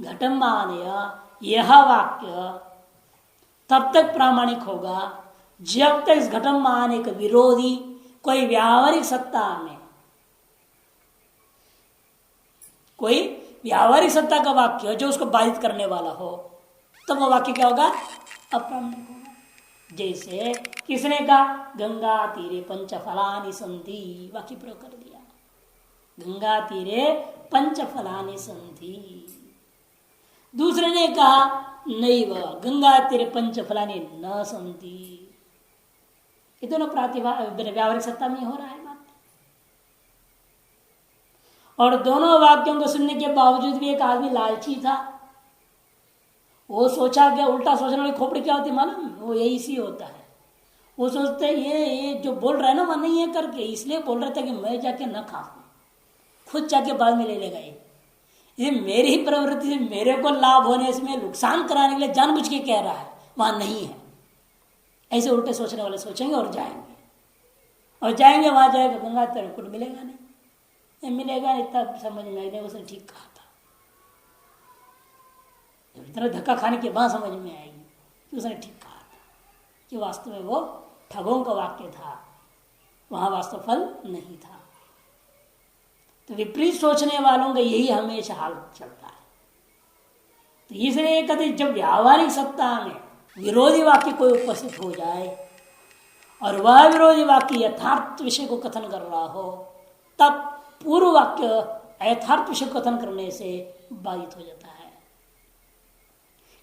घटम आनय यह वाक्य तब तक प्रामाणिक होगा जब तक इस घटम आने का विरोधी कोई व्यावहारिक सत्ता में, कोई व्यावहारिक सत्ता का वाक्य जो उसको बाधित करने वाला हो, तब वो वाक्य क्या होगा? अप्रामाणिक होगा। जैसे किसने कहा गंगा तीरे पंच फलानि संति, वाक्य प्रयोग कर दिया, गंगा तीरे पंच फलानि संति। दूसरे ने कहा नहीं वह गंगा तीर पंच फलानी न संति। ये दोनों व्यावहारिक सत्ता में हो रहा है बात। और दोनों वाक्यों को सुनने के बावजूद भी एक आदमी लालची था। वो सोचा क्या, उल्टा सोचने वाली खोपड़ी क्या होती मालूम, वो यही सी होता है। वो सोचते ये जो बोल रहा है ना वो नहीं है करके, इसलिए बोल रहे थे कि मैं जाके न खा, खुद जाके बाद में ले लेगा। ये मेरी ही प्रवृत्ति से मेरे को लाभ होने इसमें नुकसान कराने के लिए जानबूझ के कह रहा है, वहां नहीं है। ऐसे उल्टे सोचने वाले सोचेंगे और जाएंगे, और जाएंगे वहां जाएगा गंगा तेरे को मिलेगा नहीं, मिलेगा नहीं। तब समझ में आएगा उसने ठीक कहा था। इतना धक्का खाने के बाद समझ में आएगी कि उसने ठीक कहा था, कि वास्तव में वो ठगों का वाक्य था, वहां वास्तव फल नहीं था। तो विपरीत सोचने वालों का यही हमेशा हाल चलता है। तो इसलिए कहते जब व्यावहारिक सत्ता में विरोधी वाक्य कोई उपस्थित हो जाए और वह विरोधी वाक्य यथार्थ विषय को कथन कर रहा हो, तब पूर्व वाक्य यथार्थ विषय को कथन करने से बाधित हो जाता है।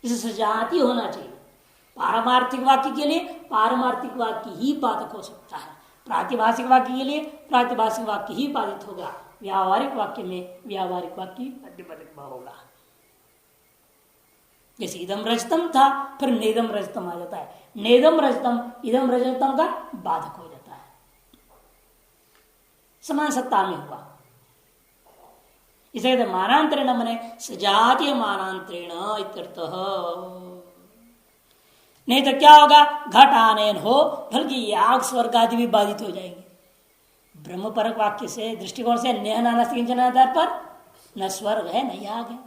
इसे सजाती होना चाहिए। पारमार्थिक वाक्य के लिए पारमार्थिक वाक्य ही बाधक हो सकता है, प्रातिभाषिक वाक्य के लिए प्रातिभाषिक वाक्य ही बाधित होगा, व्यावहारिक वाक्य में व्यावहारिक वाक्य प्रतिबद्धक होगा। जैसे इदम रजतम था, फिर नेदम रजतम आ जाता है, नेदम रजतम इदम रजतम का बाधक हो जाता है। समान सत्ता में हुआ। इसे मानांतरेण मने सजातीय मानांतरेण इत्यर्थः। नहीं तो क्या होगा, घट आनयन हो, बल्कि याग स्वर्ग आदि भी बाधित हो जाएंगे। ब्रह्म परक वाक्य से दृष्टिकोण से नेह नानास्ति किंचन आधार पर न स्वर्ग है न याग है।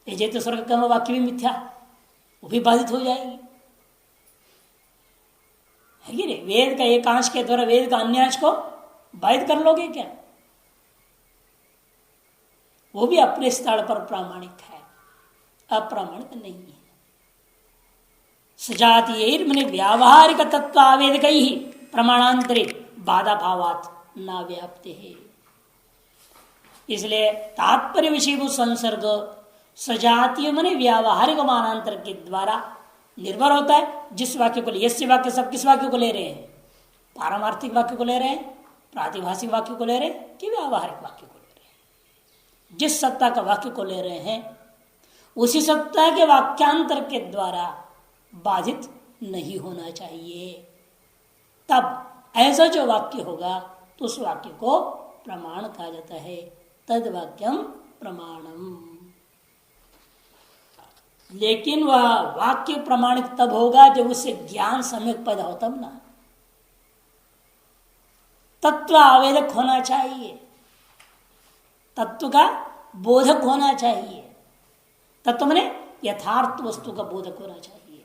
ये तो स्वर्ग का वाक्य भी मिथ्या, वो भी बाधित हो जाएगी, है कि नहीं। वेद का एक अंश के द्वारा वेद का अन्य अंश को बाधित कर लोगे क्या, वो भी अपने स्थल पर प्रामाणिक है, अप्रामाणिक नहीं है। सजातीय मैंने व्यावहारिक तत्वावेदक ही प्रमाणांतरे बाधा भावात न व्याप्ते है। इसलिए तात्पर्य विषय संसर्ग सजातीय मैंने व्यावहारिक मानांतर के द्वारा निर्भर होता है। जिस वाक्य को यस्य वाक्य सब किस वाक्य को ले रहे हैं, पारमार्थिक वाक्य को ले रहे हैं, प्रातिभाषिक वाक्य को ले रहे हैं कि व्यावहारिक वाक्य को ले रहे हैं। जिस सत्ता का वाक्य को ले रहे हैं उसी सत्ता के वाक्यांतर के द्वारा बाधित नहीं होना चाहिए। तब ऐसा जो वाक्य होगा तो उस वाक्य को प्रमाण कहा जाता है। तद वाक्यम प्रमाणम। लेकिन वह वाक्य प्रमाणिक तब होगा जब उससे ज्ञान सम्यक पैदा हो, तब ना। तत्व आवेदक होना चाहिए, तत्व का बोधक होना चाहिए। तत्व माने यथार्थ वस्तु का बोधक होना चाहिए।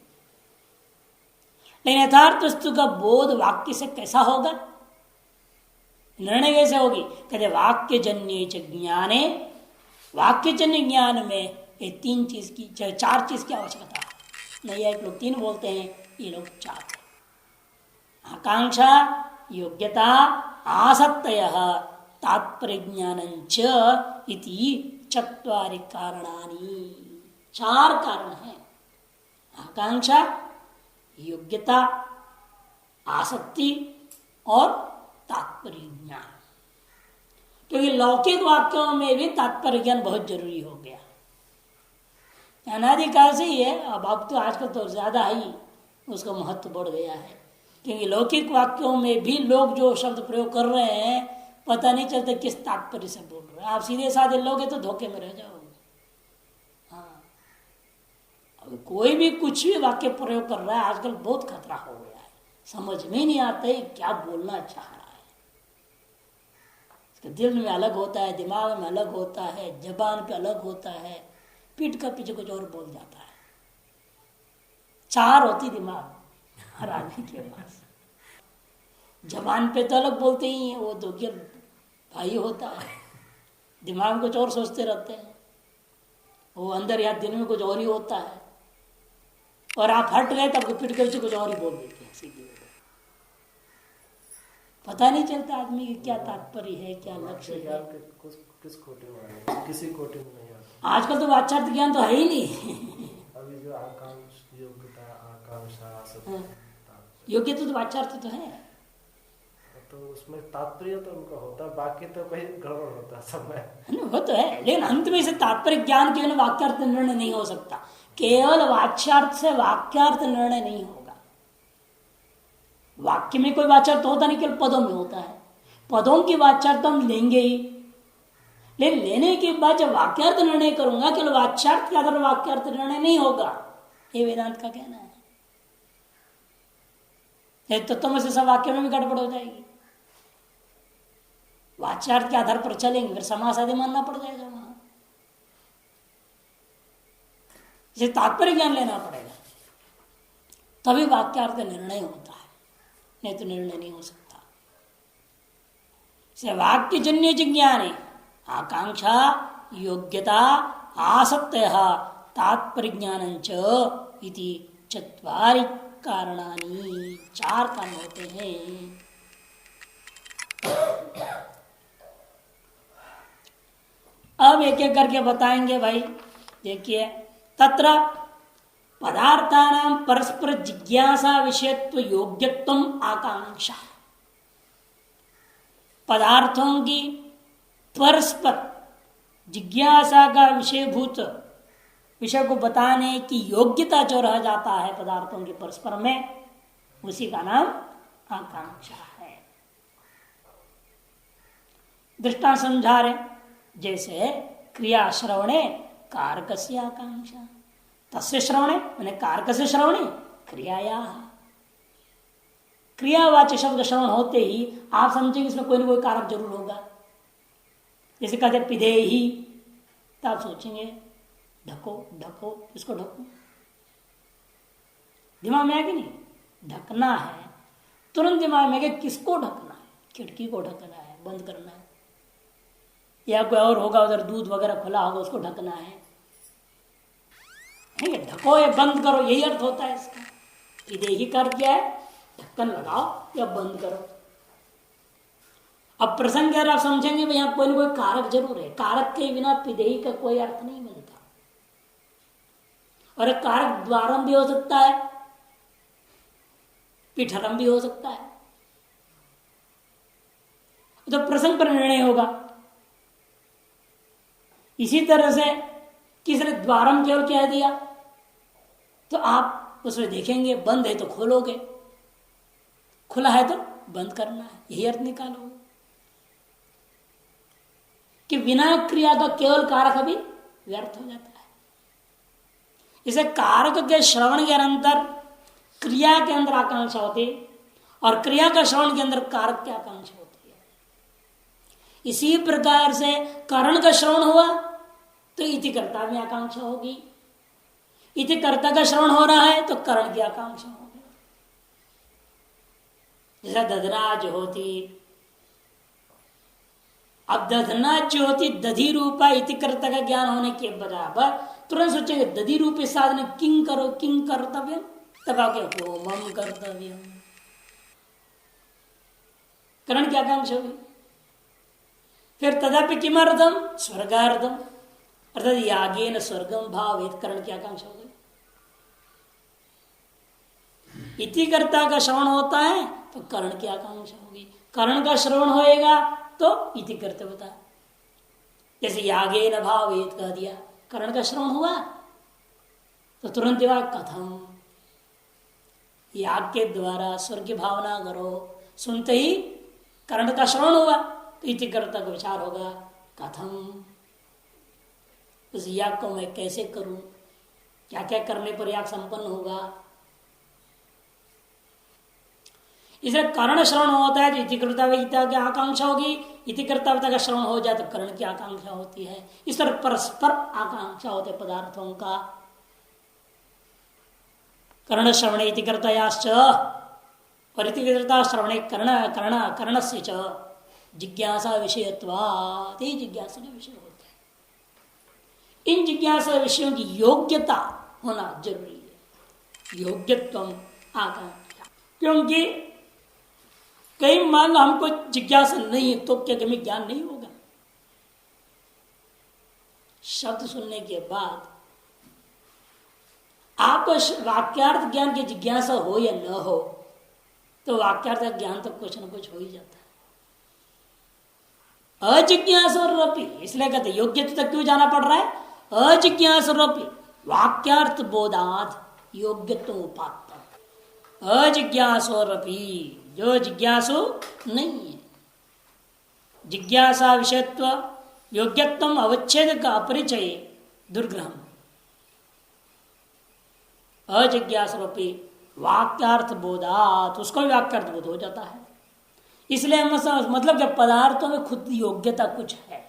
लेकिन यथार्थ वस्तु का बोध वाक्य से कैसा होगा, निर्णय कैसे होगी, कहते वाक्य जन्य च ज्ञाने। वाक्य जन्य ज्ञान में ये तीन चीज की, चार चीज की आवश्यकता है। नहीं, एक लोग तीन बोलते हैं, ये लोग चार। आकांक्षा, योग्यता, आसक्तय, तात्पर्य ज्ञानंच इति चत्वारि कारणानि। चार कारण हैं, आकांक्षा, योग्यता, आसक्ति और तात्पर्य ज्ञान। क्योंकि लौकिक वाक्यों में भी तात्पर्य ज्ञान बहुत जरूरी हो गया, अनादिकाल से ही है। अब तो आजकल तो ज्यादा ही उसका महत्व बढ़ गया है। क्योंकि लौकिक वाक्यों में भी लोग जो शब्द प्रयोग कर रहे हैं पता नहीं चलता किस तात्पर्य से बोल रहे हैं। आप सीधे साधे लोगे तो धोखे में रह जाओगे। हाँ, अब कोई भी कुछ भी वाक्य प्रयोग कर रहा है आजकल बहुत खतरा हो गया है, समझ में नहीं आता है क्या बोलना चाह रहा है। इसका दिल में अलग होता है, दिमाग में अलग होता है, जबान पे अलग होता है, पीठ का पीछे कुछ और बोल जाता है। चार होती दिमाग हर आदमी के पास। जबान पे तो अलग बोलते ही हैं, वो दो भाई होता है, दिमाग में कुछ और सोचते रहते हैं, वो अंदर या दिन में कुछ और ही होता है। और आप हट गए तब पीठ के पीछे कुछ और ही बोल देते हैं सीधे। पता नहीं चलता आदमी की क्या तात्पर्य है, क्या लक्ष्य है। किस कोटि में, किसी कोटि में नहीं आता। आजकल तो वाचार्थ ज्ञान तो है ही नहीं। जो आकांक्ष योग्यता आकांक्षा हाँ। योग्यता तो वाच्यार्थ तो है, तो उसमें तात्पर्य तो उनका होता है, बाकी तो कहीं गड़बड़ होता है सब में। वो तो है, लेकिन अंत में से तात्पर्य ज्ञान के बिना वाक्यार्थ निर्णय नहीं हो सकता। केवल वाच्यार्थ से वाक्यार्थ निर्णय नहीं होगा। वाक्य में कोई वाच्यार्थ होता नहीं, केवल पदों में होता है। पदों की वाच्यार्थ हम लेंगे ही, लेकिन लेने के बाद जब वाक्यार्थ निर्णय करूंगा, केवल वाच्यार्थ के आधार पर वाक्यार्थ निर्णय नहीं होगा, ये वेदांत का कहना है। तो तुम से सब वाक्य में भी गड़बड़ हो जाएगी। वाच्यार्थ के आधार पर चलेंगे, फिर समास आदि मानना पड़ जाएगा वहां। इसे तात्पर्य ज्ञान लेना पड़ेगा, तभी वाक्यार्थ का निर्णय होता है, नहीं तो निर्णय नहीं हो सकता। वाक्य जन्य ज्ञान है आकांक्षा योग्यता आसक्तय तात्पर्य ज्ञान इति चत्वारि कारणानि, 4 कारण होते हैं। अब एक एक करके बताएंगे भाई। देखिए, तत्र पदार्थानां परस्पर जिज्ञासा विषयत्व योग्यत्व आकांक्षा, पदार्थों की परस्पर जिज्ञासा का विषयभूत विषय को बताने की योग्यता जो रह जाता है पदार्थों के परस्पर में, उसी का नाम आकांक्षा है। दृष्टांत समझा रहे, जैसे क्रिया श्रवणे कारकस्य आकांक्षा, तस्य श्रवणे मैंने कारकस्य श्रवणे क्रियाया। क्रियावाच्य शब्द श्रवण होते ही आप समझेंगे इसमें कोई ना कोई कारक जरूर होगा। जैसे कहते पिधेहि, तो आप सोचेंगे ढको ढको, इसको ढको, दिमाग में है कि नहीं? ढकना है, तुरंत दिमाग में कि किसको ढकना है, खिड़की को ढकना है, बंद करना है, या कोई और होगा उधर दूध वगैरह खुला होगा उसको ढकना है। ढको या बंद करो, यही अर्थ होता है इसका। पिधेहि कर क्या है, ढक्कन लगाओ या बंद करो। अब प्रसंग आप समझेंगे भाई यहां कोई ना कोई कारक जरूर है, कारक के बिना पिधेहि का कोई अर्थ नहीं बनता। और एक कारक द्वारम भी हो सकता है, पिठरम भी हो सकता है, तो प्रसंग पर निर्णय होगा। इसी तरह से किसी ने द्वारम केवल कह दिया तो आप उसमें देखेंगे बंद है तो खोलोगे, खुला है तो बंद करना है, यही अर्थ निकालोगे। कि बिना क्रिया का केवल कारक अभी व्यर्थ हो जाता है। इसे कारक के श्रवण के अंदर क्रिया के अंदर आकांक्षा होती है, और क्रिया का श्रवण के अंदर कारक की आकांक्षा होती है। इसी प्रकार से करण का श्रवण हुआ तो इति कर्ता में आकांक्षा होगी, इति कर्ता का श्रवण हो रहा है तो करण की आकांक्षा होगी। जैसा दधना जो होती, अब दधना जो होती दधि रूपा इति कर्ता का ज्ञान होने के बराबर तुरंत सोचेंगे दधि रूपी साधन किंग करो, किंग कर्तव्य, तब आके होमम कर्तव्य, करण की आकांक्षा होगी। फिर तदापि किमर्थम स्वर्गार्थम, अर्थात यागेन स्वर्गम भावेत, करण की आकांक्षा हो गई। इति कर्ता का श्रवण होता है तो करण की आकांक्षा होगी, करण का श्रवण होएगा तो इति करते होता है। जैसे यागेन भावेत कह दिया, करण का श्रवण हुआ तो तुरंत दिमाग कथम, याग के द्वारा स्वर्ग की भावना करो। सुनते ही करण का श्रवण हुआ तो इति कर्ता का विचार होगा कथम, उस याग को मैं कैसे करूं, क्या क्या करने पर याग संपन्न होगा। इसलिए कर्ण श्रवण होता है तो इति कर्ता की आकांक्षा होगी, इति कर्ता का श्रवण हो जाए तो कर्ण की आकांक्षा होती है। इस तरह परस्पर आकांक्षा होते पदार्थों का। कर्ण श्रवणे इति कर्तयाश्च, और इति कर्ता श्रवणे कर्ण से जिज्ञासा विषयत्वात्, ये जिज्ञासा के विषय होते हैं। इन जिज्ञासा विषयों की योग्यता होना जरूरी है, योग्यत्व आकांक्षा। क्योंकि कई मान हमको जिज्ञासा नहीं है तो क्या हमें ज्ञान नहीं होगा? शब्द सुनने के बाद आपको वाक्यार्थ ज्ञान की जिज्ञासा हो या न हो, तो वाक्यार्थ ज्ञान तो कुछ न कुछ हो ही जाता है। अजिज्ञासुरपि, इसलिए कहते योग्यता तक क्यों जाना पड़ रहा है? अजिज्ञासुरपि वाक्यार्थ बोधात योग्यत्व उपात्त। अजिज्ञासुरपि, जो जिज्ञासु नहीं है, जिज्ञासा विषयत्व योग्यत्व अवच्छेद का अपरिचय दुर्ग्रहम। अजिज्ञासुरपि वाक्यार्थ बोधात, उसको भी वाक्यार्थ बोध हो जाता है। इसलिए हम मतलब कि पदार्थों में खुद योग्यता कुछ है,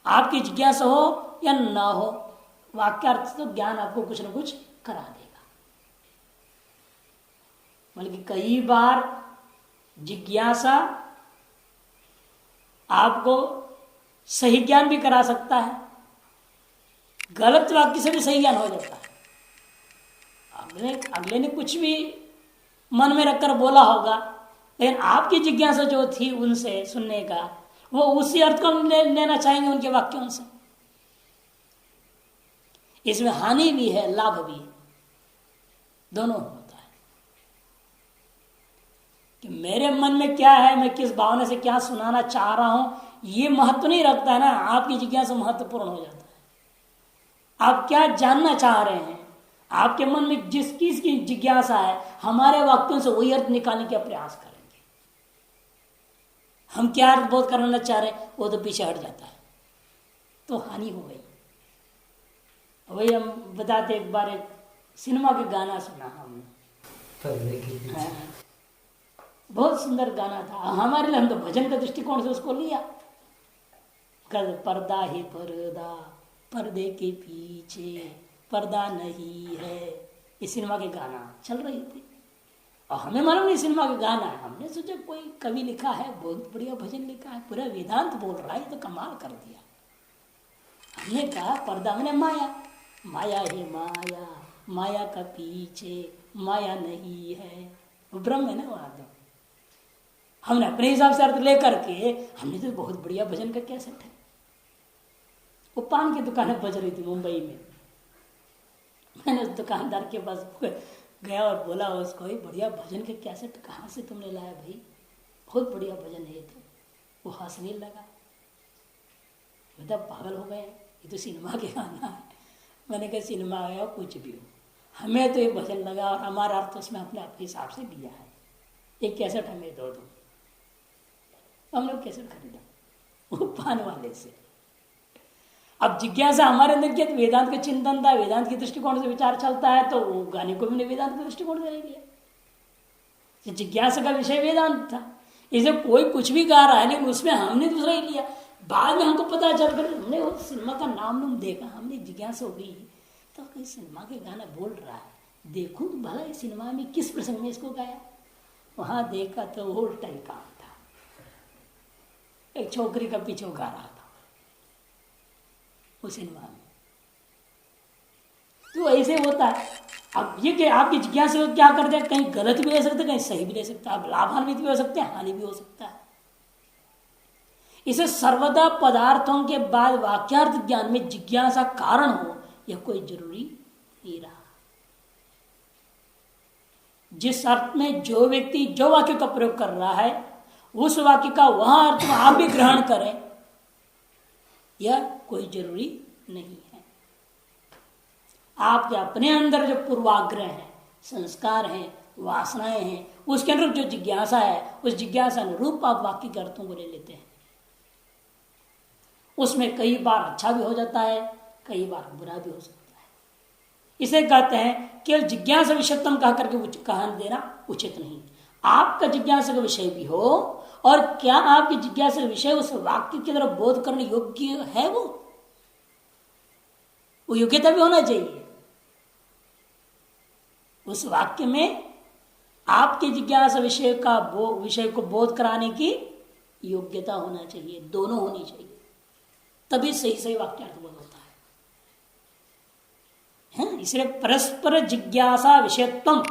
आपकी जिज्ञासा हो या ना हो, वाक्यार्थ तो ज्ञान आपको कुछ न कुछ करा देगा। बल्कि कई बार जिज्ञासा आपको सही ज्ञान भी करा सकता है, गलत वाक्य से भी सही ज्ञान हो जाता है। अगले ने कुछ भी मन में रखकर बोला होगा, लेकिन आपकी जिज्ञासा जो थी उनसे सुनने का, वो उसी अर्थ को लेना चाहेंगे उनके वाक्यों से। इसमें हानि भी है, लाभ भी है, दोनों होता है कि मेरे मन में क्या है, मैं किस भावना से क्या सुनाना चाह रहा हूं, ये महत्व नहीं रखता है ना। आपकी जिज्ञासा महत्वपूर्ण हो जाता है। आप क्या जानना चाह रहे हैं, आपके मन में जिस चीज की जिज्ञासा है, हमारे वाक्यों से वही अर्थ निकालने का प्रयास करेंगे। हम क्या अर्थ बोध करना चाह रहे हैं, वो तो पीछे हट जाता है, तो हानि हो गई। वही हम बताते, एक बार एक सिनेमा के गाना सुना हमने, बहुत सुंदर गाना था हमारे लिए। हम तो भजन के दृष्टिकोण से उसको लिया। कल पर्दा ही पर्दा, पर्दे के पीछे पर्दा नहीं है, इस सिनेमा के गाना चल रही थी और हमें मालूम नहीं सिनेमा का गाना है। हमने सोचा कोई कवि लिखा है, बहुत बढ़िया भजन लिखा है, पूरा वेदांत बोल रहा है, तो कमाल कर दिया। हमने कहा पर्दा मैंने माया, माया है माया, माया का पीछे माया नहीं है, वो ब्रह्म है ना वहां। तो हमने अपने हिसाब से अर्थ लेकर के, हमने तो बहुत बढ़िया भजन का कैसेट है। वो पान की दुकानें बज रही थी मुंबई में। मैंने उस दुकानदार के पास गया और बोला उसको, बढ़िया भजन के कैसेट कहाँ से तुमने लाया भाई, बहुत बढ़िया भजन है ये तो। वो हंसने लगा, मतलब पागल हो गए, ये तो सिनेमा के गाना है। मैंने कहा सिनेमा आया कुछ भी हो, हमें तो ये भजन लगा और हमारा अर्थ उसमें अपने आप हिसाब से दिया है। एक कैसेट हमें दो। हम लोग कैसेट खरीदा वो पान वाले से। अब जिज्ञासा हमारे अंदर क्या, वेदांत का चिंतन था, वेदांत के दृष्टिकोण से विचार चलता है, तो वो गाने को भी वेदांत के दृष्टिकोण से नहीं लिया। जिज्ञासा का विषय वेदांत था, इसे कोई कुछ भी गा रहा है, लेकिन उसमें हमने दूसरा ही लिया। बाद में हमको पता चल कर हमने वो सिनेमा का नाम देखा, हमने जिज्ञासा हो गई तो कोई सिनेमा के गाना बोल रहा है, देखूं तो भला इस सिनेमा में किस प्रसंग में इसको गाया। वहां देखा तो वो उल्टा ही काम था, एक छोकरी का पीछे गा रहा था उस सिनेमा में। तो ऐसे होता है। अब ये कि आपकी जिज्ञासा क्या करते हैं, कहीं गलत भी ले सकते हैं, कहीं सही भी ले सकता है, लाभान्वित भी हो सकते हैं, हानि भी हो सकता है। इसे सर्वदा पदार्थों के बाद वाक्यार्थ ज्ञान में जिज्ञासा कारण हो, यह कोई जरूरी नहीं रहा। जिस अर्थ में जो व्यक्ति जो वाक्य का प्रयोग कर रहा है, उस वाक्य का वहां अर्थ आप भी ग्रहण करें, यह कोई जरूरी नहीं है। आपके अपने अंदर जो पूर्वाग्रह है, संस्कार है, वासनाएं हैं, उसके अनुरूप जो जिज्ञासा है, उस जिज्ञासा अनुरूप आप वाक्य के अर्थों को ले लेते हैं। उसमें कई बार अच्छा भी हो जाता है, कई बार बुरा भी हो सकता है। इसे कहते हैं केवल जिज्ञासा विषयत्म कह करके कहन देना उचित नहीं। आपका जिज्ञासा का विषय भी हो, और क्या आपकी जिज्ञासा का विषय उस वाक्य की तरफ बोध करने योग्य है, वो योग्यता भी होना चाहिए। उस वाक्य में आपके जिज्ञासा विषय को बोध कराने की योग्यता होना चाहिए, दोनों होनी चाहिए, तभी सही सही वाक्यार्थ बोध होता है। इसलिए परस्पर जिज्ञासा विषयत्वम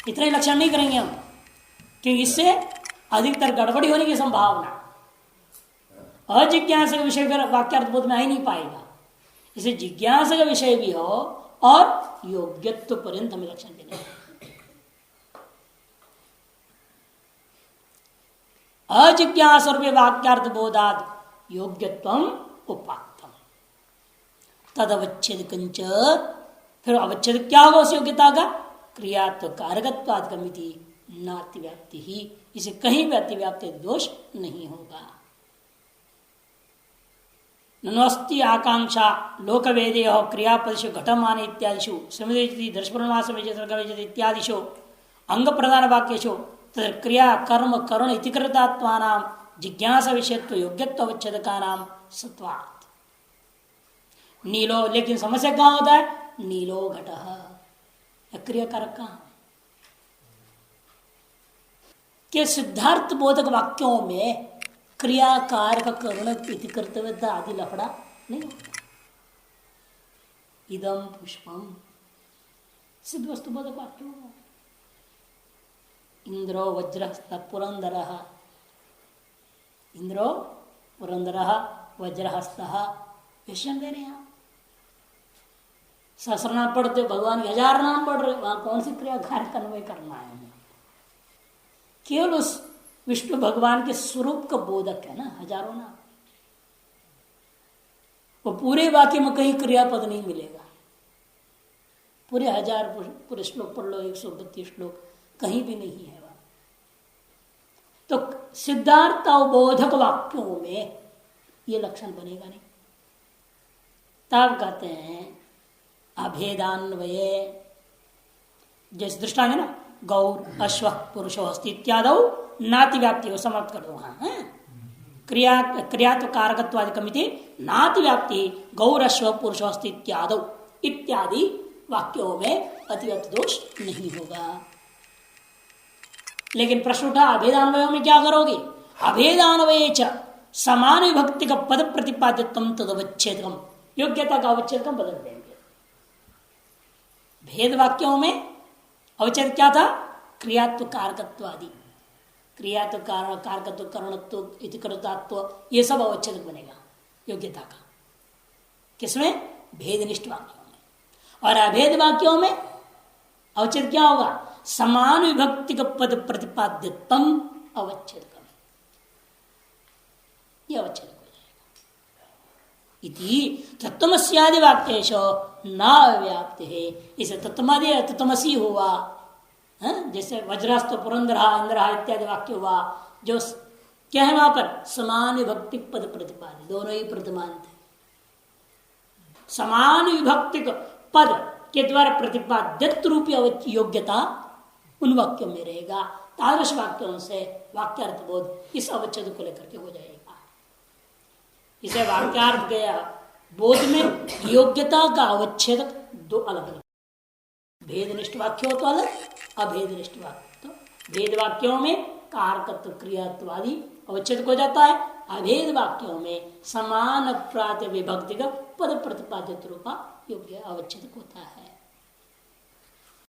इतने लक्षण नहीं करेंगे हम, क्योंकि इससे अधिकतर गड़बड़ी होने की संभावना। अजिज्ञासा का विषय वाक्यार्थ बोध में आ ही नहीं पाएगा। इसे जिज्ञासा का विषय भी हो और योग्यत्व पर्यंत हमें लक्षण देने अजिज्ञास वाक्यार्थ बोधाद योग्यत्वम उपात्तम तदवच्छेद कंच। फिर अवच्छेद क्या होगा उस योग्यता का? क्रियात्व कारकत्वाद कमिति नातिव्याप्ति ही, इसे कहीं भी अतिव्याप्ति दोष नहीं होगा। नस्ति आकांक्षा लोक वेदे क्रियापदिषु घटमान इत्यादिषु समिति दर्शप्रमास इत्यादिषु अंग प्रधान वाक्येषु क्रिया कर्म करुण इतिकृतात्मानां जिज्ञासा विषयत्व योग्यत्व अवच्छेदकानां सत्वात् नीलो। लेकिन समस्या कहाँ होता है? नीलो घटः क्रिया कारक कहाँ के सिद्धार्थ बोधक वाक्यों में क्रिया कारक करुण कर्तव्यता आदि लफड़ा नहीं होता। इदम पुष्पम सिद्ध वस्तु बोधक वाक्यों में इंद्रो वज्रहस्त पुरंदर, इंद्रो पुरंदर वज्रहस्त विषय दे रहे हैं। सहस्रनाम पढ़ते भगवान के 1000 नाम पढ़ रहे, वहां कौन सी क्रिया कारक अन्वय करना है? केवल उस विष्णु भगवान के स्वरूप का बोधक है ना, हजारों नाम। वो पूरे वाक्य में कहीं क्रियापद नहीं मिलेगा। पूरे 1000 पूरे श्लोक पढ़ लो, 132 श्लोक, कहीं भी नहीं है वह। तो सिद्धार्थ बोधक वाक्यों में ये लक्षण बनेगा नहीं। तब कहते हैं अभेदान्वये, जैसे दृष्टांत है ना, गौर अश्व पुरुषो हस्ति इत्यादौ नाति व्याप्ति हो, समाप्त कर दो। हाँ, क्रियात्व कारकत्वादि कमिति नाति व्याप्ति गौर अश्व पुरुषो हस्ति इत्यादौ इत्यादि वाक्यों में अतिव्याप्ति दोष नहीं होगा। लेकिन प्रश्न उठा अभेदान्वयों में क्या करोगे? अभेदान्वये च समान विभक्ति का पद प्रतिपाद्यत्वम तदवच्छेदकम, योग्यता का अवच्छेदकम बदल देंगे। भेद वाक्यों में अवच्छेद क्या था? क्रियात्व कारकत्व आदि, क्रियात्व कारकत्व करणत्व इतिकृतात्व, ये सब अवच्छेद बनेगा योग्यता का। किसमें? भेदनिष्ठ वाक्यों में। और अभेद वाक्यों में अवच्छेद क्या होगा? समान विभक्ति का पद प्रतिपाद्यत्वम अवच्छेद, ये अवच्छेद हो जाएगा। इति तत्त्वमस्यादि वाक्येषु न व्याप्ति है, इसे तत्त्वमादि तत्त्वमसि हुआ, जैसे वज्रास्त्र पुरंदरा इंद्रा इत्यादि वाक्य हुआ, जो क्या है वहां पर? समान विभक्ति पद प्रतिपाद्य, दोनों ही प्रतिमान थे। समान विभक्ति पद के द्वारा प्रतिपाद्यत्व रूपी योग्यता उन वाक्यों में रहेगा। तादृश वाक्यों से वाक्यार्थ बोध इस अवच्छेद को लेकर के हो जाएगा। इसे वाक्यार्थ गया बोध में योग्यता का अवच्छेद दो अलग अलग, भेदनिष्ठ वाक्य हो तो अलग, अभेदनिष्ठ वाक्य तो भेद वाक्यों में कारकत्व क्रियात्वादि अवच्छेद हो जाता है। अभेद वाक्यों में समान प्रात विभक्ति का पद प्रतिपादित रूपा योग्य अवच्छेद होता है।